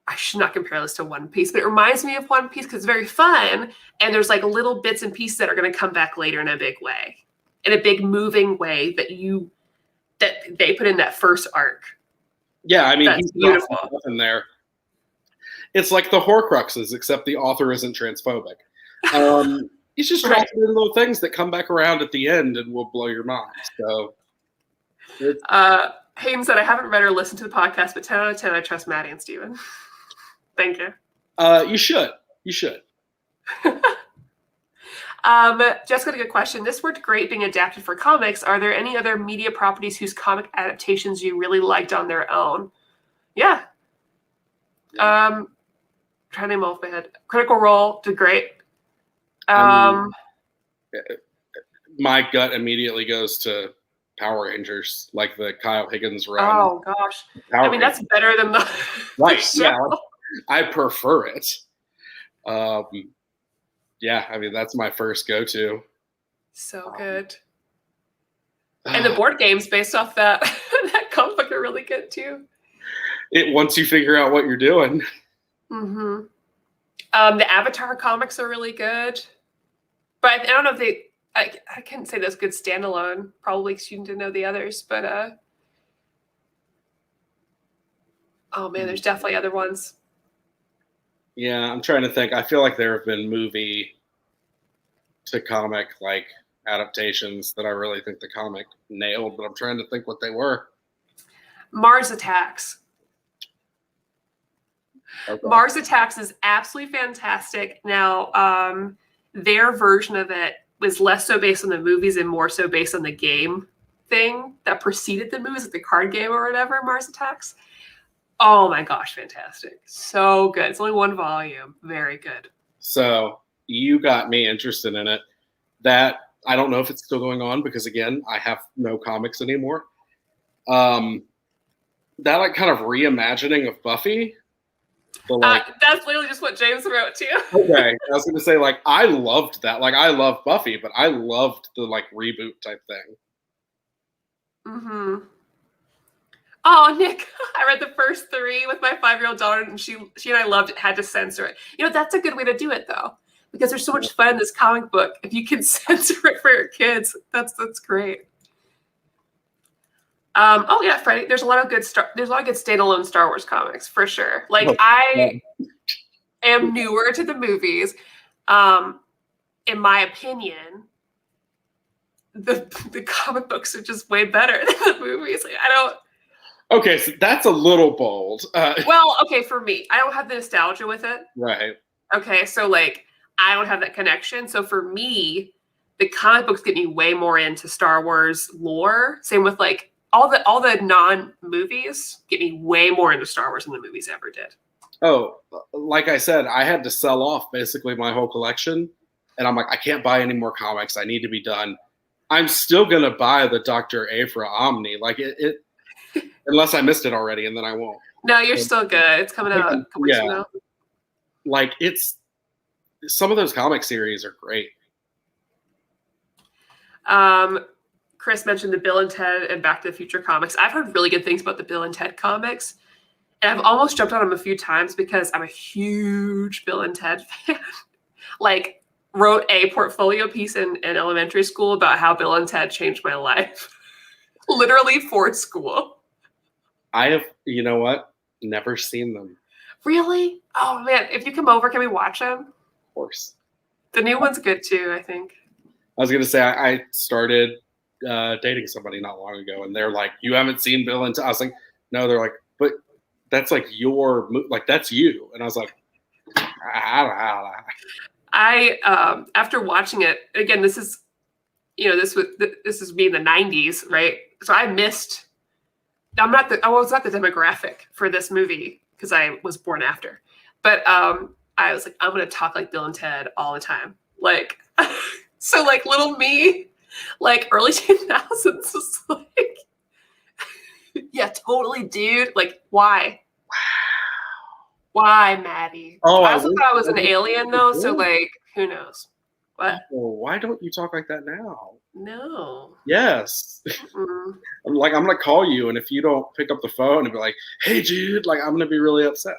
I should not compare this to One Piece, but it reminds me of One Piece because it's very fun, and there's like little bits and pieces that are going to come back later in a big way, in a big moving way that they put in that first arc. Yeah, I mean, that's beautiful in there. It's like the Horcruxes, except the author isn't transphobic. He's just dropping in little things that come back around at the end and will blow your mind. So, Hayden said, I haven't read or listened to the podcast, but 10 out of 10, I trust Maddie and Steven. Thank you. You should. You should. Jessica, a good question. This worked great being adapted for comics. Are there any other media properties whose comic adaptations you really liked on their own? Yeah. Trying to name off my head. Critical Role did great. My gut immediately goes to Power Rangers, like the Kyle Higgins run. Oh gosh, I mean that's better than the right. show. Yeah, I prefer it. Yeah, I mean that's my first go-to. So good. And the board games based off that that comic book are really good too. Once you figure out what you're doing. Mm-hmm. The Avatar comics are really good, but I don't know if they. I can't say that's good standalone. Probably because you didn't know the others, but oh man, there's definitely other ones. Yeah, I'm trying to think. I feel like there have been movie to comic like adaptations that I really think the comic nailed, but I'm trying to think what they were. Mars Attacks. Okay. Mars Attacks is absolutely fantastic. Now, their version of it was less so based on the movies and more so based on the game thing that preceded the movies, like the card game or whatever, Mars Attacks. Oh my gosh, fantastic. So good. It's only one volume. Very good. So you got me interested in it. That, I don't know if it's still going on because, again, I have no comics anymore. That like kind of reimagining of Buffy. That's literally just what James wrote too. Okay, I was going to say, like, I loved that. Like, I love Buffy, but I loved the like reboot type thing. Mm-hmm. Oh, Nick, I read the first 3 with my 5-year-old daughter, and she and I loved it. Had to censor it. You know, that's a good way to do it though, because there's so much fun in this comic book. If you can censor it for your kids, that's great. Oh yeah, Freddie. There's a lot of good standalone Star Wars comics for sure. Like I am newer to the movies. In my opinion, the comic books are just way better than the movies. Like, I don't. Okay, so that's a little bold. Well, okay, for me, I don't have the nostalgia with it. Right. Okay, so like I don't have that connection. So for me, the comic books get me way more into Star Wars lore. Same with like all the non-movies get me way more into Star Wars than the movies ever did. Oh, like I said, I had to sell off basically my whole collection. And I'm like, I can't buy any more comics. I need to be done. I'm still going to buy the Dr. Aphra Omni. Like unless I missed it already, and then I won't. No, you're still good. It's coming out a couple weeks from now. Like, some of those comic series are great. Chris mentioned the Bill and Ted and Back to the Future comics. I've heard really good things about the Bill and Ted comics. And I've almost jumped on them a few times because I'm a huge Bill and Ted fan. Like, wrote a portfolio piece in elementary school about how Bill and Ted changed my life. Literally for school. I have, you know what? Never seen them. Really? Oh, man. If you come over, can we watch them? Of course. The new one's good, too, I think. I was going to say, I started dating somebody not long ago, and they're like, you haven't seen Bill and Ted? I was like, no. They're like, but that's like that's you. And I was like, I after watching it, again, this is me in the 90s, right? So I was not the demographic for this movie because I was born after. But I was like, I'm going to talk like Bill and Ted all the time. Like, so like little me, like early 2000s was like, yeah, totally, dude. Like, why? Why, Maddie? Oh, I also thought I was an alien, though, so, like, who knows? What? Oh, why don't you talk like that now? No. Yes. I'm going to call you, and if you don't pick up the phone and be like, hey, dude, like, I'm going to be really upset.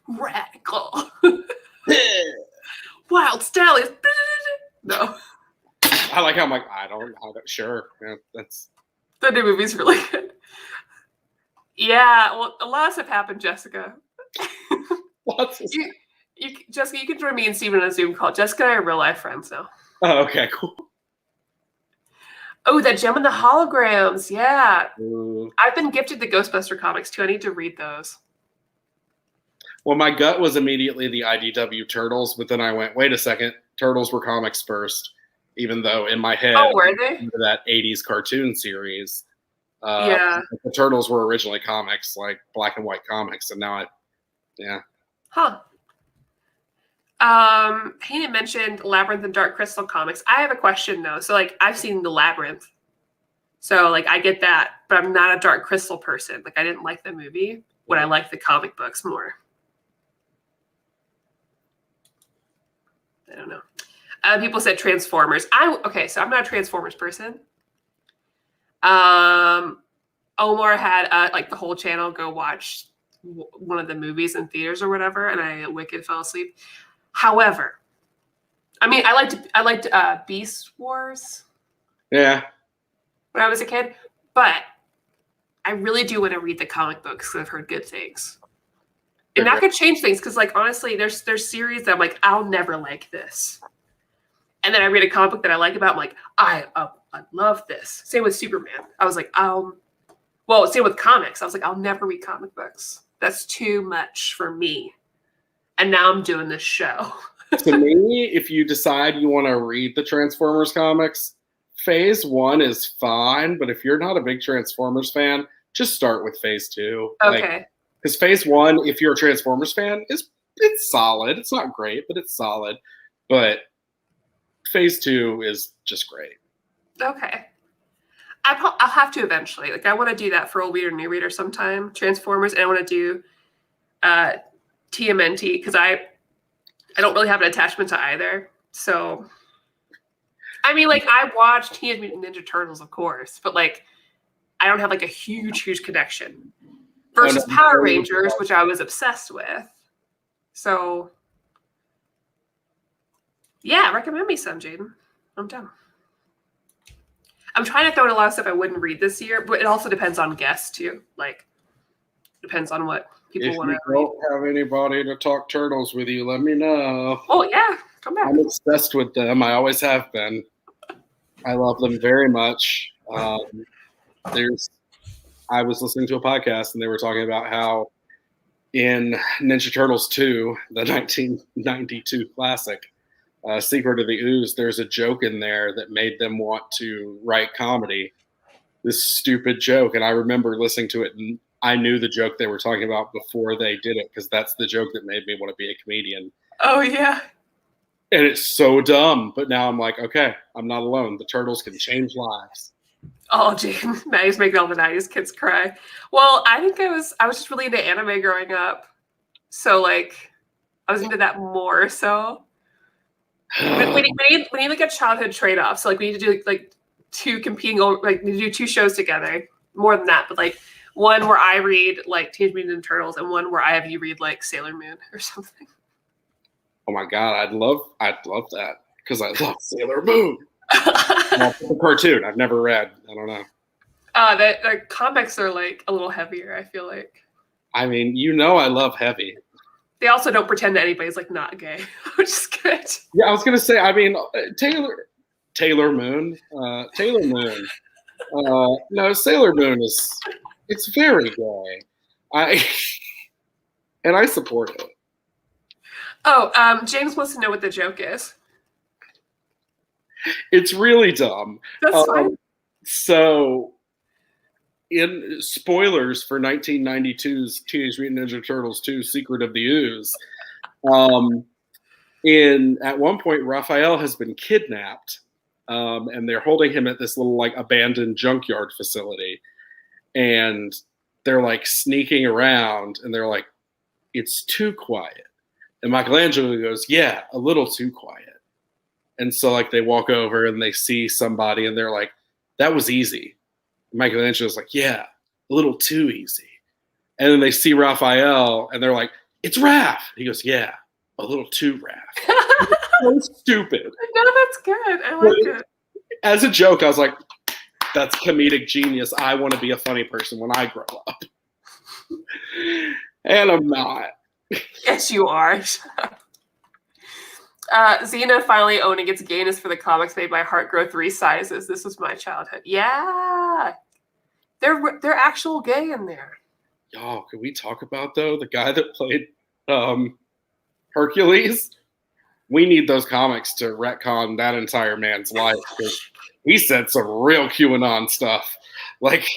Radical. Wild stallions. No. I like how I'm like, sure. Yeah, the new movie's really good. Yeah, well, a lot of stuff happened, Jessica. Jessica, you can join me and Steven on a Zoom call. Jessica and I are real life friends now. Oh, okay, cool. Oh, that Gem and the Holograms. Yeah. Ooh. I've been gifted the Ghostbuster comics too. I need to read those. Well, my gut was immediately the IDW Turtles, but then I went, wait a second. Turtles were comics first, even though in my head, were they? That 80s cartoon series. Yeah. The Turtles were originally comics, like black and white comics, and now yeah. Huh. Hayden mentioned Labyrinth and Dark Crystal comics. I have a question though. So like I've seen the Labyrinth. So like I get that, but I'm not a Dark Crystal person. Like I didn't like the movie, but I like the comic books more. I don't know. People said Transformers. So I'm not a Transformers person. Omar had like the whole channel go watch one of the movies in theaters or whatever, and I wicked fell asleep. However, I mean, I liked Beast Wars. Yeah. When I was a kid, but I really do want to read the comic books because I've heard good things, and that could change things. Because like honestly, there's series that I'm like, I'll never like this, and then I read a comic book that I like about. I'm like, I love this. Same with Superman. I was like, same with comics. I was like, I'll never read comic books. That's too much for me. And now I'm doing this show. To me, if you decide you want to read the Transformers comics, Phase 1 is fine. But if you're not a big Transformers fan, just start with Phase 2. Okay. Because Phase 1, if you're a Transformers fan, it's solid. It's not great, but it's solid. But Phase 2 is just great. Okay. I'll have to eventually. Like I want to do that for Old Reader, New Reader sometime. Transformers, and I want to do TMNT because I don't really have an attachment to either. So, I mean, like I watched Teenage Mutant Ninja Turtles, of course, but like I don't have like a huge connection. Versus Power Rangers, which I was obsessed with. So, yeah, recommend me some, Jaden. I'm done. I'm trying to throw in a lot of stuff I wouldn't read this year, but it also depends on guests too. Like, depends on what people want to read. If you don't have anybody to talk Turtles with you, let me know. Oh yeah, come back. I'm obsessed with them. I always have been. I love them very much. I was listening to a podcast and they were talking about how in Ninja Turtles 2, the 1992 classic, Secret of the Ooze, there's a joke in there that made them want to write comedy. This stupid joke. And I remember listening to it and I knew the joke they were talking about before they did it because that's the joke that made me want to be a comedian. Oh, yeah. And it's so dumb. But now I'm like, okay, I'm not alone. The Turtles can change lives. Oh, Jane, Maddie's making all the 90s kids cry. Well, I think I was just really into anime growing up. So like I was into that more. So we need like a childhood trade-off. So like we need to do like two competing, like we need to do two shows together. More than that, but like one where I read like Teenage Mutant Ninja Turtles and one where I have you read like Sailor Moon or something. Oh my God, I'd love that because I love Sailor Moon. Well, the cartoon I've never read. I don't know. The comics are like a little heavier, I feel like. I mean, you know, I love heavy. They also don't pretend that anybody's like not gay, which is good. Yeah, I was gonna say. I mean, Taylor Moon. No, Sailor Moon it's very gay. I support it. Oh, James wants to know what the joke is. It's really dumb. That's fine. So, in spoilers for 1992's Teenage Mutant Ninja Turtles 2: Secret of the Ooze, at one point Raphael has been kidnapped, and they're holding him at this little like abandoned junkyard facility, and they're like sneaking around, and they're like, "It's too quiet," and Michelangelo goes, "Yeah, a little too quiet." And so like they walk over and they see somebody and they're like, "That was easy." Michelangelo's like, "Yeah, a little too easy." And then they see Raphael and they're like, "It's Raph." He goes, "Yeah, a little too Raph." So stupid. No, that's good. I like it. As a joke, I was like, that's comedic genius. I want to be a funny person when I grow up. And I'm not. Yes, you are. Xena finally owning its gayness for the comics made by Heartgrow 3 sizes. This was my childhood. Yeah. They're actual gay in there. Y'all, can we talk about, though, the guy that played Hercules? We need those comics to retcon that entire man's life. He said some real QAnon stuff. Like,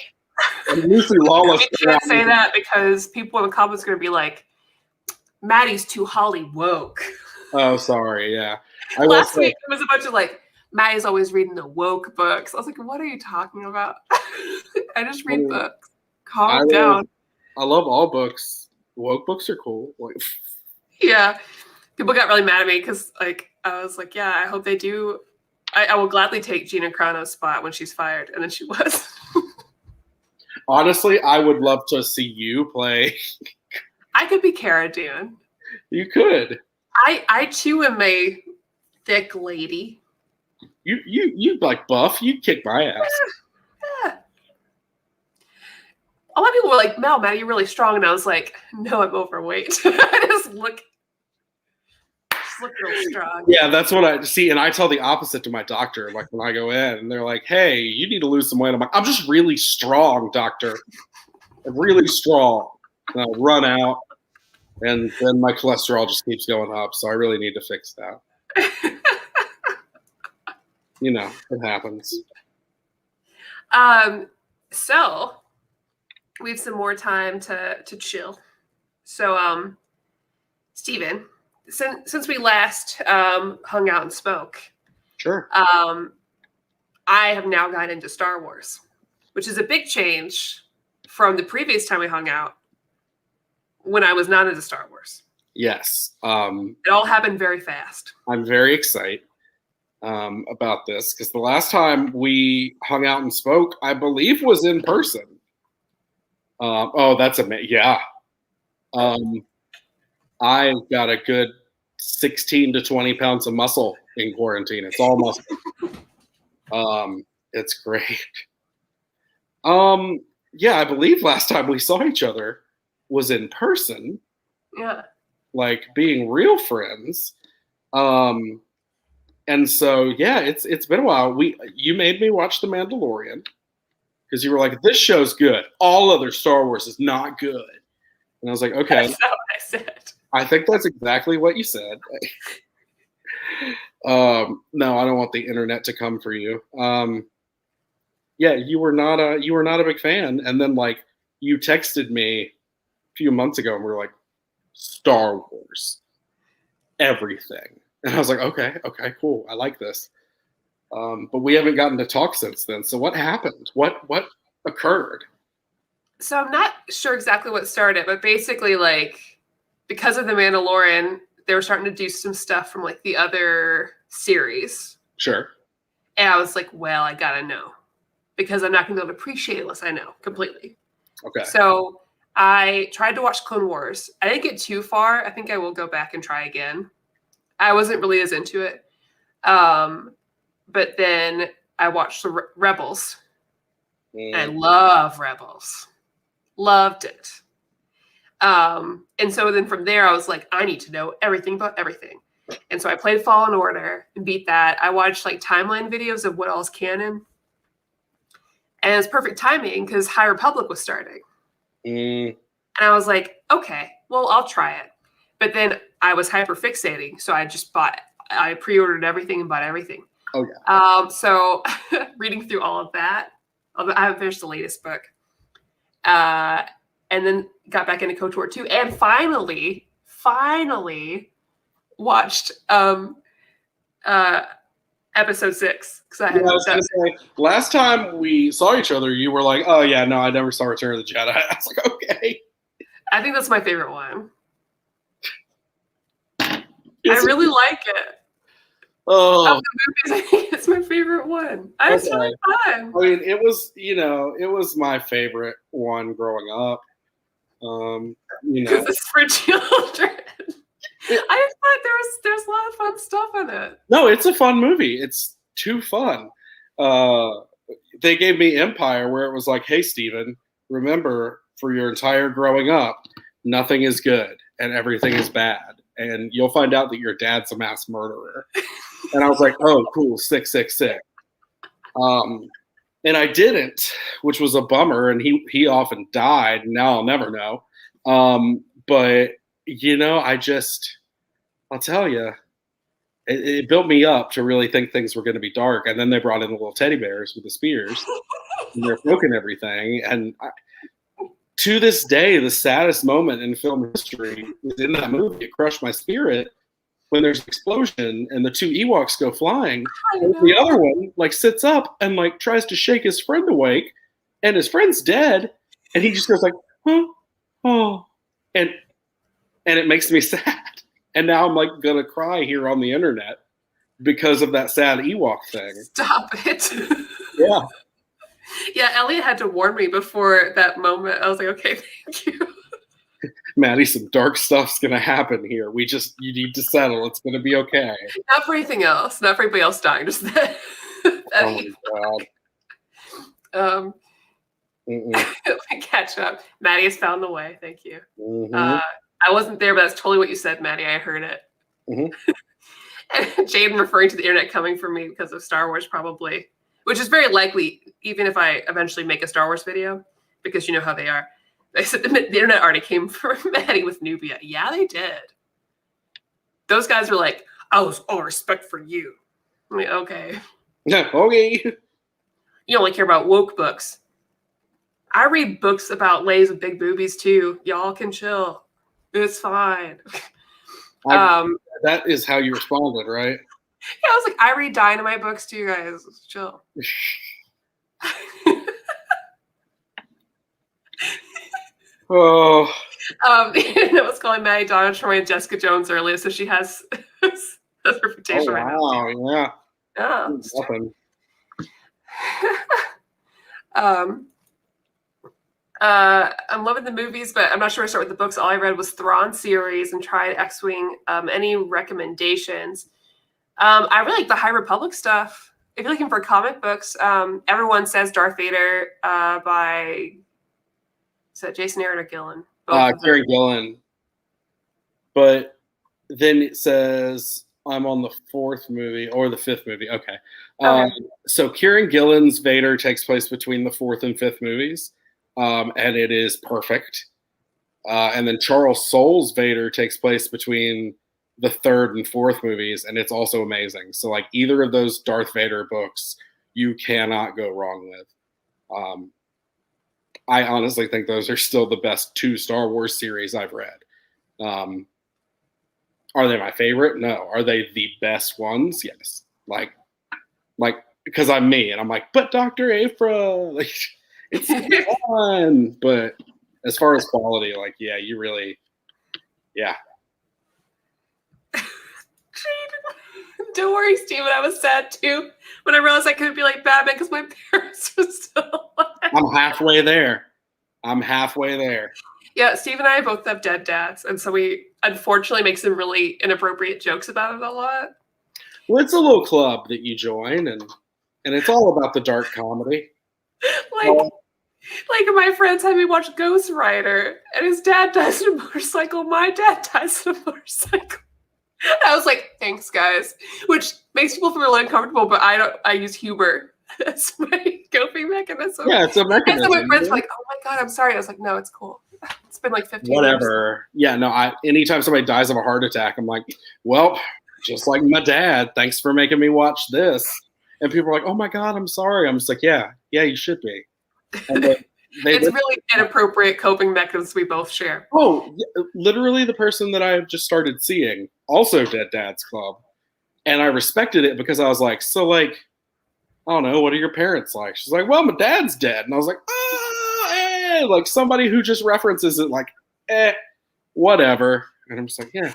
Lucy Lawless. You can't say that because people in the comments are going to be like, Maddie's too Holly woke. Oh, sorry. Yeah. Last week, it was a bunch of like, Maddie's always reading the woke books. I was like, what are you talking about? I just read books. Calm down. I love all books. Woke books are cool. Like, yeah. People got really mad at me because like I was like, yeah, I hope they do. I will gladly take Gina Carano's spot when she's fired. And then she was. Honestly, I would love to see you play. I could be Cara Dune. You could. I too am a thick lady. You like buff. You'd kick my ass. Yeah. A lot of people were like, Mel, Maddie, you're really strong. And I was like, no, I'm overweight. I just look real strong. Yeah, that's what I see. And I tell the opposite to my doctor. Like when I go in and they're like, hey, you need to lose some weight. I'm like, I'm just really strong, doctor. I'm really strong. And I'll run out. And then my cholesterol just keeps going up. So I really need to fix that. You know, it happens. So we have some more time to chill. So, Steven, since we last hung out and spoke, sure. I have now gotten into Star Wars, which is a big change from the previous time we hung out when I was not into Star Wars. Yes. It all happened very fast. I'm very excited about this because the last time we hung out and spoke, I believe, was in person. Oh, that's amazing. Yeah. I got a good 16 to 20 pounds of muscle in quarantine. It's all muscle. It's great. Yeah, I believe last time we saw each other was in person. Yeah. Like being real friends. And so, yeah, it's been a while. You made me watch The Mandalorian because you were like, this show's good. All other Star Wars is not good. And I was like, okay. That's not what I said. I think that's exactly what you said. No, I don't want the internet to come for you. Yeah, you were not a big fan. And then like you texted me a few months ago and we were like, Star Wars, everything. And I was like, okay, cool. I like this. But we haven't gotten to talk since then. So what happened? What occurred? So I'm not sure exactly what started, but basically, like, because of The Mandalorian, they were starting to do some stuff from like the other series. Sure. And I was like, well, I gotta know, because I'm not gonna be able to appreciate it unless I know completely. Okay. So I tried to watch Clone Wars. I didn't get too far. I think I will go back and try again. I wasn't really as into it. But then I watched the Rebels. And I love Rebels. Loved it. And so then from there, I was like, I need to know everything about everything. And so I played Fallen Order and beat that. I watched like timeline videos of what else canon. And it's perfect timing because High Republic was starting. And I was like, okay, well, I'll try it. But then I was hyper fixating. So I pre-ordered everything and bought everything. Oh, yeah. So reading through all of that, I haven't finished the latest book. And then got back into KOTOR 2 and finally watched episode 6. I was gonna say, last time we saw each other, you were like, oh yeah, no, I never saw Return of the Jedi. I was like, okay. I think that's my favorite one. I really like it. Oh, of the movies, I think it's my favorite one. It's really fun. I mean, it was my favorite one growing up. Because it's for children. I just thought there's a lot of fun stuff in it. No, it's a fun movie. It's too fun. They gave me Empire, where it was like, hey, Steven, remember, for your entire growing up, nothing is good and everything is bad. And you'll find out that your dad's a mass murderer. And I was like, oh, cool, 666. And I didn't, which was a bummer. And he often died. And now I'll never know. But, I'll tell you, it built me up to really think things were going to be dark. And then they brought in the little teddy bears with the spears. And they're poking everything. And to this day, the saddest moment in film history is in that movie. It crushed my spirit when there's an explosion and the two Ewoks go flying. And the other one sits up and tries to shake his friend awake, and his friend's dead, and he just goes like, huh, oh, and it makes me sad. And now I'm gonna cry here on the internet because of that sad Ewok thing. Stop it. Yeah. Yeah, Elliot had to warn me before that moment. I was like, okay, thank you. Maddie, some dark stuff's gonna happen here. You need to settle. It's gonna be okay. Not for anything else. Not for anybody else dying. Just that. Oh my god. Catch up. Maddie has found the way. Thank you. Mm-hmm. I wasn't there, but that's totally what you said, Maddie. I heard it. Mm-hmm. And Jaden referring to the internet coming for me because of Star Wars, probably, which is very likely, even if I eventually make a Star Wars video, because you know how they are. They said the internet already came for Maddie with Nubia. Yeah, they did. Those guys were like, I was all respect for you. I'm like, okay. Okay. You only care about woke books. I read books about ladies with big boobies too. Y'all can chill. It's fine. That is how you responded, right? Yeah, I was like, I read Dynamite books too, guys. Chill. Oh. I was calling Maddie Donna Troy and Jessica Jones earlier, so she has a reputation right now. Wow, yeah. I'm loving the movies, but I'm not sure I start with the books. All I read was Thrawn series and tried X-Wing. Any recommendations? I really like the High Republic stuff. If you're looking for comic books, everyone says Darth Vader by, is that Jason Aaron or Gillen? Kieran Gillen. But then it says I'm on the 4th movie or the 5th movie. Okay. So Kieran Gillen's Vader takes place between the 4th and 5th movies. And it is perfect. And then Charles Soule's Vader takes place between the 3rd and 4th movies, and it's also amazing. So either of those Darth Vader books, you cannot go wrong with. I honestly think those are still the best 2 Star Wars series I've read. Are they my favorite? No. Are they the best ones? Yes. like, because I'm me, and I'm like, but Dr. Afra, like, it's fun. But as far as quality, like, yeah, you really, yeah. Don't worry, Steven. I was sad too when I realized I couldn't be like Batman because my parents were still alive. I'm halfway there. Yeah, Steve and I both have dead dads, and so we unfortunately make some really inappropriate jokes about it a lot. Well, it's a little club that you join, and it's all about the dark comedy. Like my friends had me watch Ghost Rider, and his dad dies in a motorcycle. My dad dies in a motorcycle. I was like, thanks, guys, which makes people feel really uncomfortable, but I use humor as my coping mechanism. Yeah, it's a mechanism. And so my friends were like, oh my God, I'm sorry. I was like, no, it's cool. It's been like 15 Whatever. years. Yeah, no, anytime somebody dies of a heart attack, I'm like, well, just like my dad, thanks for making me watch this. And people are like, oh my God, I'm sorry. I'm just like, yeah, you should be. And it's really inappropriate coping mechanisms we both share. Oh, literally the person that I've just started seeing also Dead Dads Club. And I respected it because I was like, so like, I don't know, what are your parents like? She's like, well, my dad's dead. And I was like, like somebody who just references it like, whatever. And I'm just like, yeah.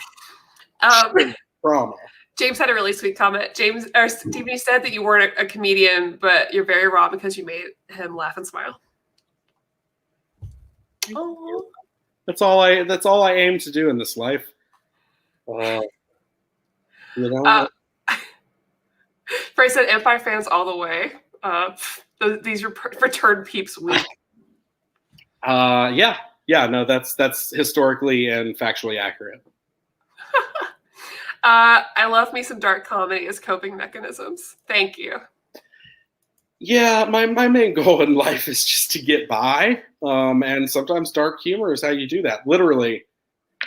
Trauma. James had a really sweet comment. Stevie said that you weren't a comedian, but you're very raw because you made him laugh and smile. Oh. That's all I aim to do in this life. You know. Bryce said Empire fans all the way. These return peeps week. Yeah. No, that's historically and factually accurate. I love me some dark comedy as coping mechanisms. Thank you. Yeah, my main goal in life is just to get by. And sometimes dark humor is how you do that. Literally.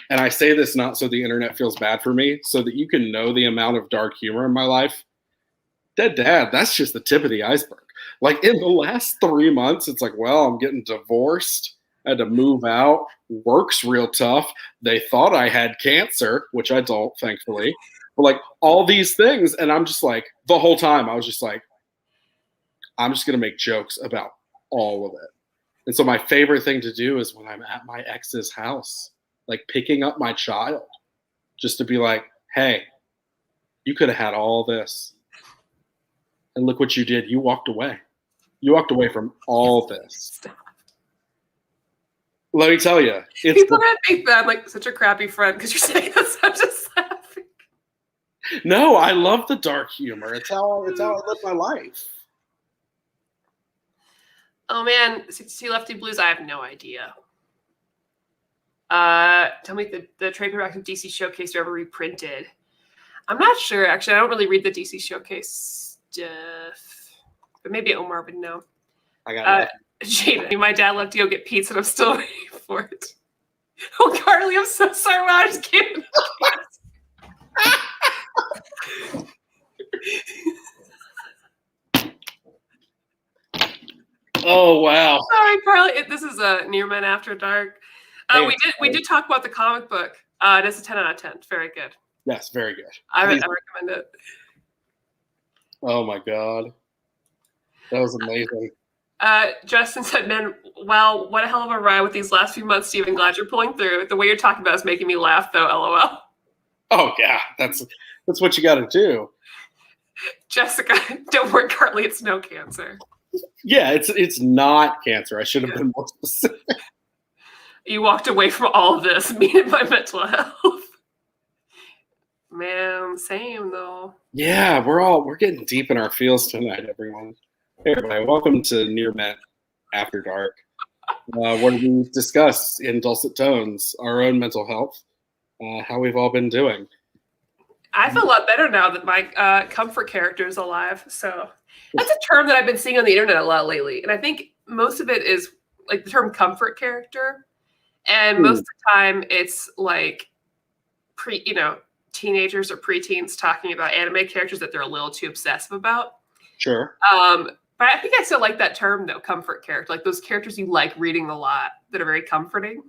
And I say this not so the internet feels bad for me, so that you can know the amount of dark humor in my life. Dead dad, that's just the tip of the iceberg. Like in the last 3 months, it's like, well, I'm getting divorced. I had to move out. Work's real tough. They thought I had cancer, which I don't, thankfully. But like all these things. And I'm just like, the whole time I was just like, I'm just going to make jokes about all of it. And so my favorite thing to do is when I'm at my ex's house, like picking up my child, just to be like, hey, you could have had all this. And look what you did. You walked away. You walked away from all this. Stop. Let me tell you. People are going to think that I'm like such a crappy friend because you're saying this. I'm just laughing. No, I love the dark humor. It's how I live my life. Oh man, 62 Lefty Blues, I have no idea. Tell me the trade paperback of DC Showcase are ever reprinted. I'm not sure, actually. I don't really read the DC Showcase stuff. But maybe Omar would know. I got it. Jada, my dad left to go get pizza and I'm still waiting for it. Oh, Carly, I'm so sorry. I just can't. Oh, wow. Sorry, Carly. This is a Near Men After Dark. We did talk about the comic book. It is a 10 out of 10. It's very good. Yes, very good. I recommend it. Oh my God. That was amazing. Justin said, man, well, what a hell of a ride with these last few months, Steven. Glad you're pulling through. The way you're talking about is making me laugh, though, LOL. Oh, yeah. That's what you got to do. Jessica, don't worry, Carly. It's no cancer. Yeah, it's not cancer. I should have been more specific. You walked away from all of this, meaning my mental health. Man, same though. Yeah, we're getting deep in our feels tonight, everyone. Hey, everybody, welcome to Near Men After Dark, where we discuss in dulcet tones our own mental health, how we've all been doing. I feel a lot better now that my comfort character is alive. So that's a term that I've been seeing on the internet a lot lately, and I think most of it is like the term comfort character, and most of the time it's like teenagers or preteens talking about anime characters that they're a little too obsessive about. Sure. But I think I still like that term though, comfort character, like those characters you like reading a lot that are very comforting.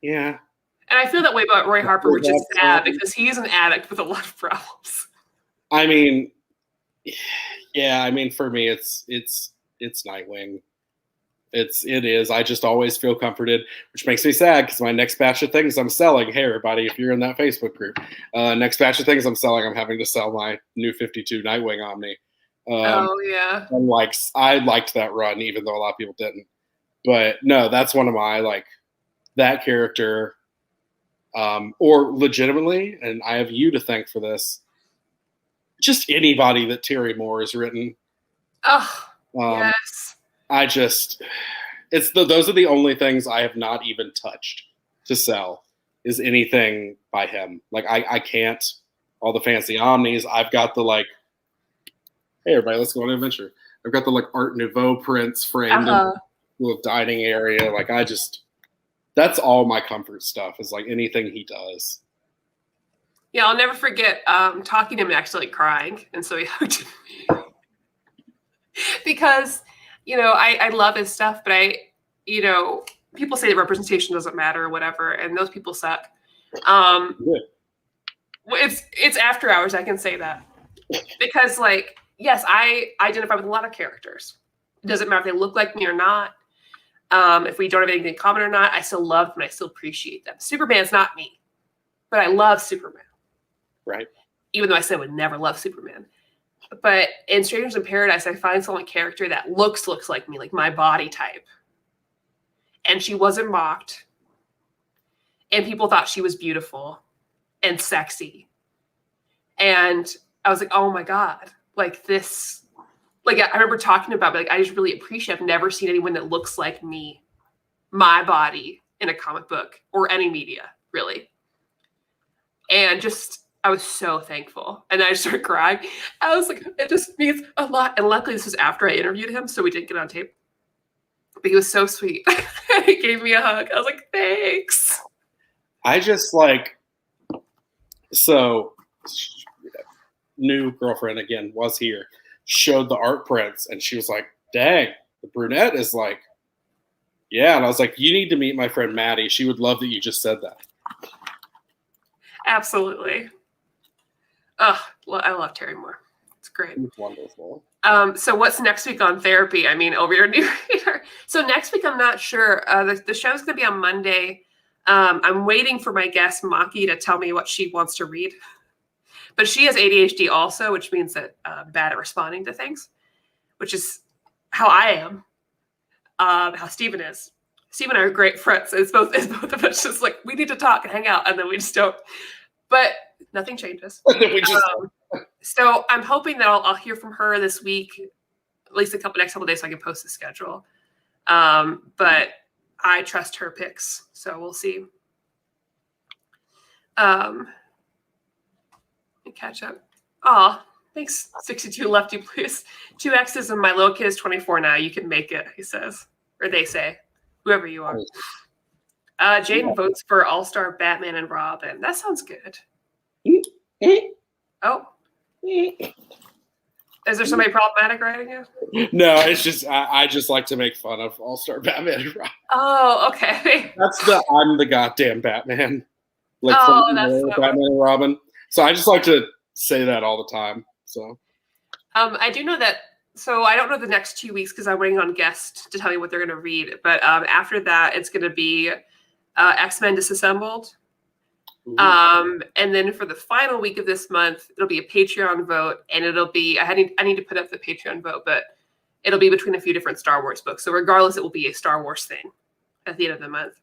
Yeah. And I feel that way about Roy Harper, which is sad because he is an addict with a lot of problems. I mean, Yeah, I mean, for me, it's Nightwing. It is. I just always feel comforted, which makes me sad because my next batch of things I'm selling. Hey, everybody, if you're in that Facebook group, next batch of things I'm selling, I'm having to sell my new 52 Nightwing Omni. Oh yeah. And like, I liked that run, even though a lot of people didn't. But no, that's one of my like that character, or legitimately, and I have you to thank for this. Just anybody that Terry Moore has written. Oh Um, yes. I just, those are the only things I have not even touched to sell is anything by him. Like I can't, all the fancy Omnis. I've got the like, hey everybody, let's go on an adventure. I've got the like Art Nouveau prints framed in the little dining area. Like that's all my comfort stuff is like anything he does. Yeah, I'll never forget talking to him and actually crying. And so he hugged me. Because, I love his stuff, but people say that representation doesn't matter or whatever, and those people suck. It's after hours, I can say that. Because, like, yes, I identify with a lot of characters. It doesn't matter if they look like me or not. If we don't have anything in common or not, I still love them and I still appreciate them. Superman's not me, but I love Superman. Right. Even though I said I would never love Superman. But in Strangers in Paradise, I find someone character that looks like me, like my body type. And she wasn't mocked. And people thought she was beautiful and sexy. And I was like, oh my God, like this, like I remember talking about, like, I just really appreciate, I've never seen anyone that looks like me, my body in a comic book or any media, really. And just, I was so thankful. And I just started crying. I was like, it just means a lot. And luckily this was after I interviewed him, so we didn't get on tape. But he was so sweet. He gave me a hug. I was like, thanks. I just like, so new girlfriend again was here, showed the art prints, and she was like, dang, the brunette is like, yeah. And I was like, you need to meet my friend Maddie. She would love that you just said that. Absolutely. Oh, well, I love Terry Moore. It's great. It's wonderful. So what's next week on therapy? I mean, over your new reader. So next week, I'm not sure. The show's going to be on Monday. I'm waiting for my guest, Maki, to tell me what she wants to read. But she has ADHD also, which means that bad at responding to things, which is how I am, how Steven is. Steven and I are great friends. It's both of us just like, we need to talk and hang out, and then we just don't. But nothing changes. So I'm hoping that I'll hear from her this week, at least next couple of days, so I can post the schedule. But I trust her picks, so we'll see. Catch up. Oh, thanks. 62 lefty, please. 2 X's and my little kid is 24 now. You can make it, he says, or they say, whoever you are. Jaden votes for All-Star Batman and Robin. That sounds good. Oh. Is there somebody problematic writing it? No, it's just I just like to make fun of All-Star Batman and Robin. Oh, okay. That's I'm the goddamn Batman. Like that's Batman and Robin. So I just like to say that all the time. So I do know that. So I don't know the next 2 weeks because I'm waiting on guests to tell me what they're going to read. But after that, it's going to be X-Men Disassembled. And then for the final week of this month, it'll be a Patreon vote, and it'll be I need to put up the Patreon vote, but it'll be between a few different Star Wars books. So regardless, it will be a Star Wars thing at the end of the month.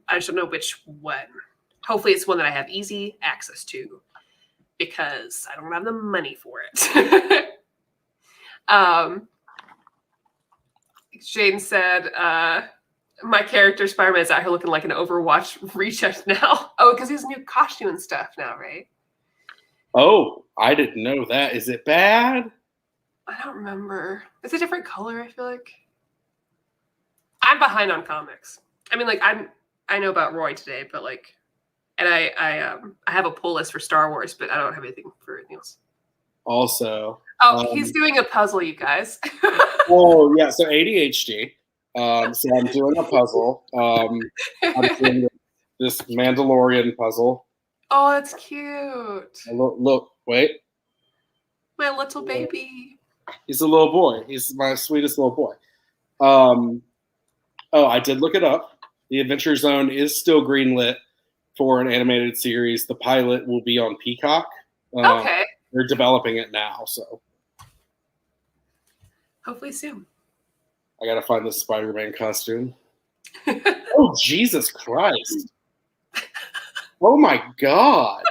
I just don't know which one. Hopefully, it's one that I have easy access to because I don't have the money for it. Jane said, my character Spider-Man is out here looking like an Overwatch reject now. Oh, because he has new costume and stuff now, right? Oh, I didn't know that. Is it bad? I don't remember. It's a different color, I feel like. I'm behind on comics. I mean, like I know about Roy today, but like, and I have a pull list for Star Wars, but I don't have anything for anything else. Also, he's doing a puzzle, you guys. Oh yeah, so ADHD. So I'm doing a puzzle. I'm doing this Mandalorian puzzle. Oh, that's cute. Look, wait. My little baby. He's a little boy. He's my sweetest little boy. I did look it up. The Adventure Zone is still greenlit for an animated series. The pilot will be on Peacock. Okay. They're developing it now, so. Hopefully soon. I gotta find the Spider-Man costume. Oh, Jesus Christ. Oh my God.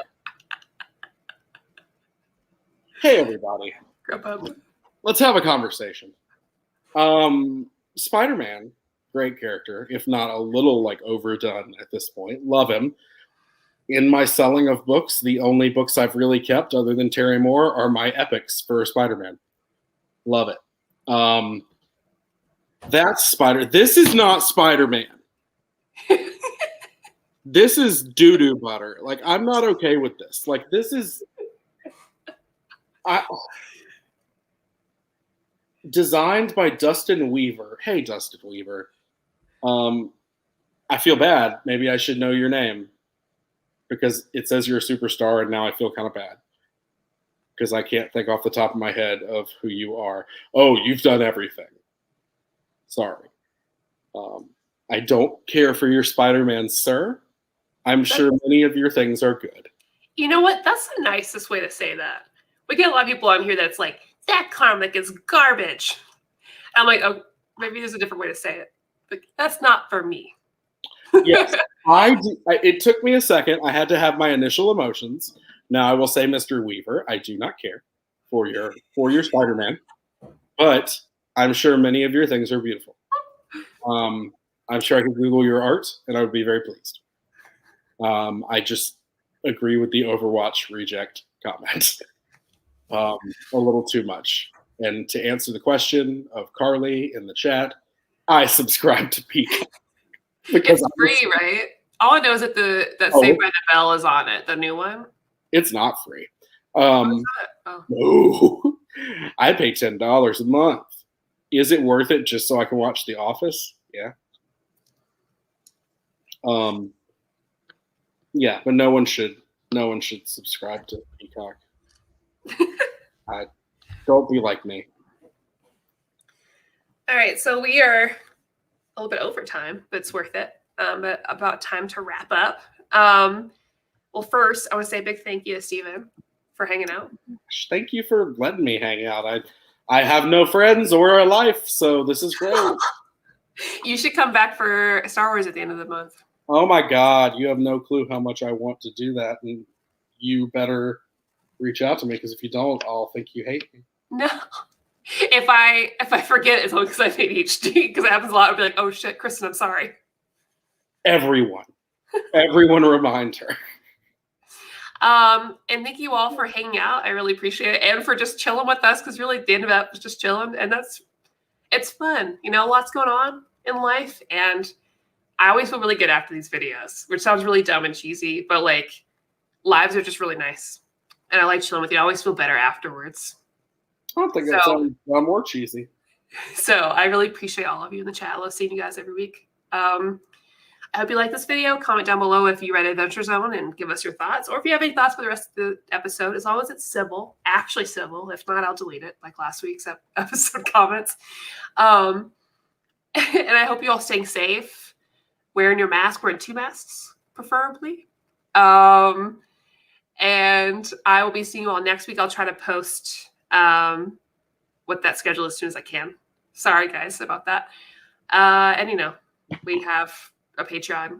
Hey, everybody. Let's have a conversation. Spider-Man, great character, if not a little like overdone at this point. Love him. In my selling of books, the only books I've really kept other than Terry Moore are my epics for Spider-Man. Love it. That's This is not Spider-Man. This is doo-doo butter. Like, I'm not okay with this. Like, this is... designed by Dustin Weaver. Hey, Dustin Weaver. I feel bad. Maybe I should know your name. Because it says you're a superstar, and now I feel kind of bad. Because I can't think off the top of my head of who you are. Oh, you've done everything. Sorry. I don't care for your Spider-Man, sir. I'm sure many of your things are good. You know what? That's the nicest way to say that. We get a lot of people on here that's like, that comic is garbage. I'm like, oh, maybe there's a different way to say it. But that's not for me. Yes, it took me a second. I had to have my initial emotions. Now I will say, Mr. Weaver, I do not care for your Spider-Man, but I'm sure many of your things are beautiful. I'm sure I could Google your art, and I would be very pleased. I just agree with the Overwatch reject comment. A little too much. And to answer the question of Carly in the chat, I subscribe to Peacock. It's free, right? All I know is that Saved by the Bell is on it, the new one. It's not free. No, I pay $10 a month. Is it worth it just so I can watch The Office? Yeah. Yeah, but no one should subscribe to Peacock. Don't be like me. All right, so we are a little bit over time, but it's worth it. But about time to wrap up. Well, first, I want to say a big thank you to Steven for hanging out. Thank you for letting me hang out. I have no friends or a life, so this is great. You should come back for Star Wars at the end of the month. Oh my God, you have no clue how much I want to do that, and you better reach out to me, because if you don't, I'll think you hate me. No. If I forget, it's only because I have ADHD, because it happens a lot. I'll be like, oh shit, Kristen, I'm sorry. Everyone remind her. And thank you all for hanging out. I really appreciate it. And for just chilling with us, because really the end of that was just chilling. And it's fun. You know, lots going on in life. And I always feel really good after these videos, which sounds really dumb and cheesy, but like lives are just really nice. And I like chilling with you. I always feel better afterwards. I don't think that sounds more cheesy. So I really appreciate all of you in the chat. I love seeing you guys every week. I hope you like this video. Comment down below if you read Adventure Zone and give us your thoughts. Or if you have any thoughts for the rest of the episode, as long as it's civil, actually civil. If not, I'll delete it, like last week's episode comments. And I hope you all staying safe, wearing your mask, wearing 2 masks, preferably. And I will be seeing you all next week. I'll try to post what that schedule as soon as I can. Sorry, guys, about that. And, you know, we have a Patreon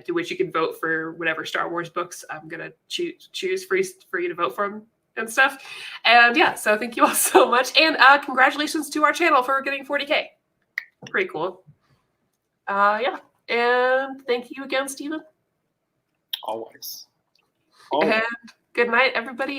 to which you can vote for whatever Star Wars books I'm going to choose for you to vote from and stuff. And, yeah, so thank you all so much. And congratulations to our channel for getting 40K. Pretty cool. Yeah. And thank you again, Steven. Always. And good night, everybody.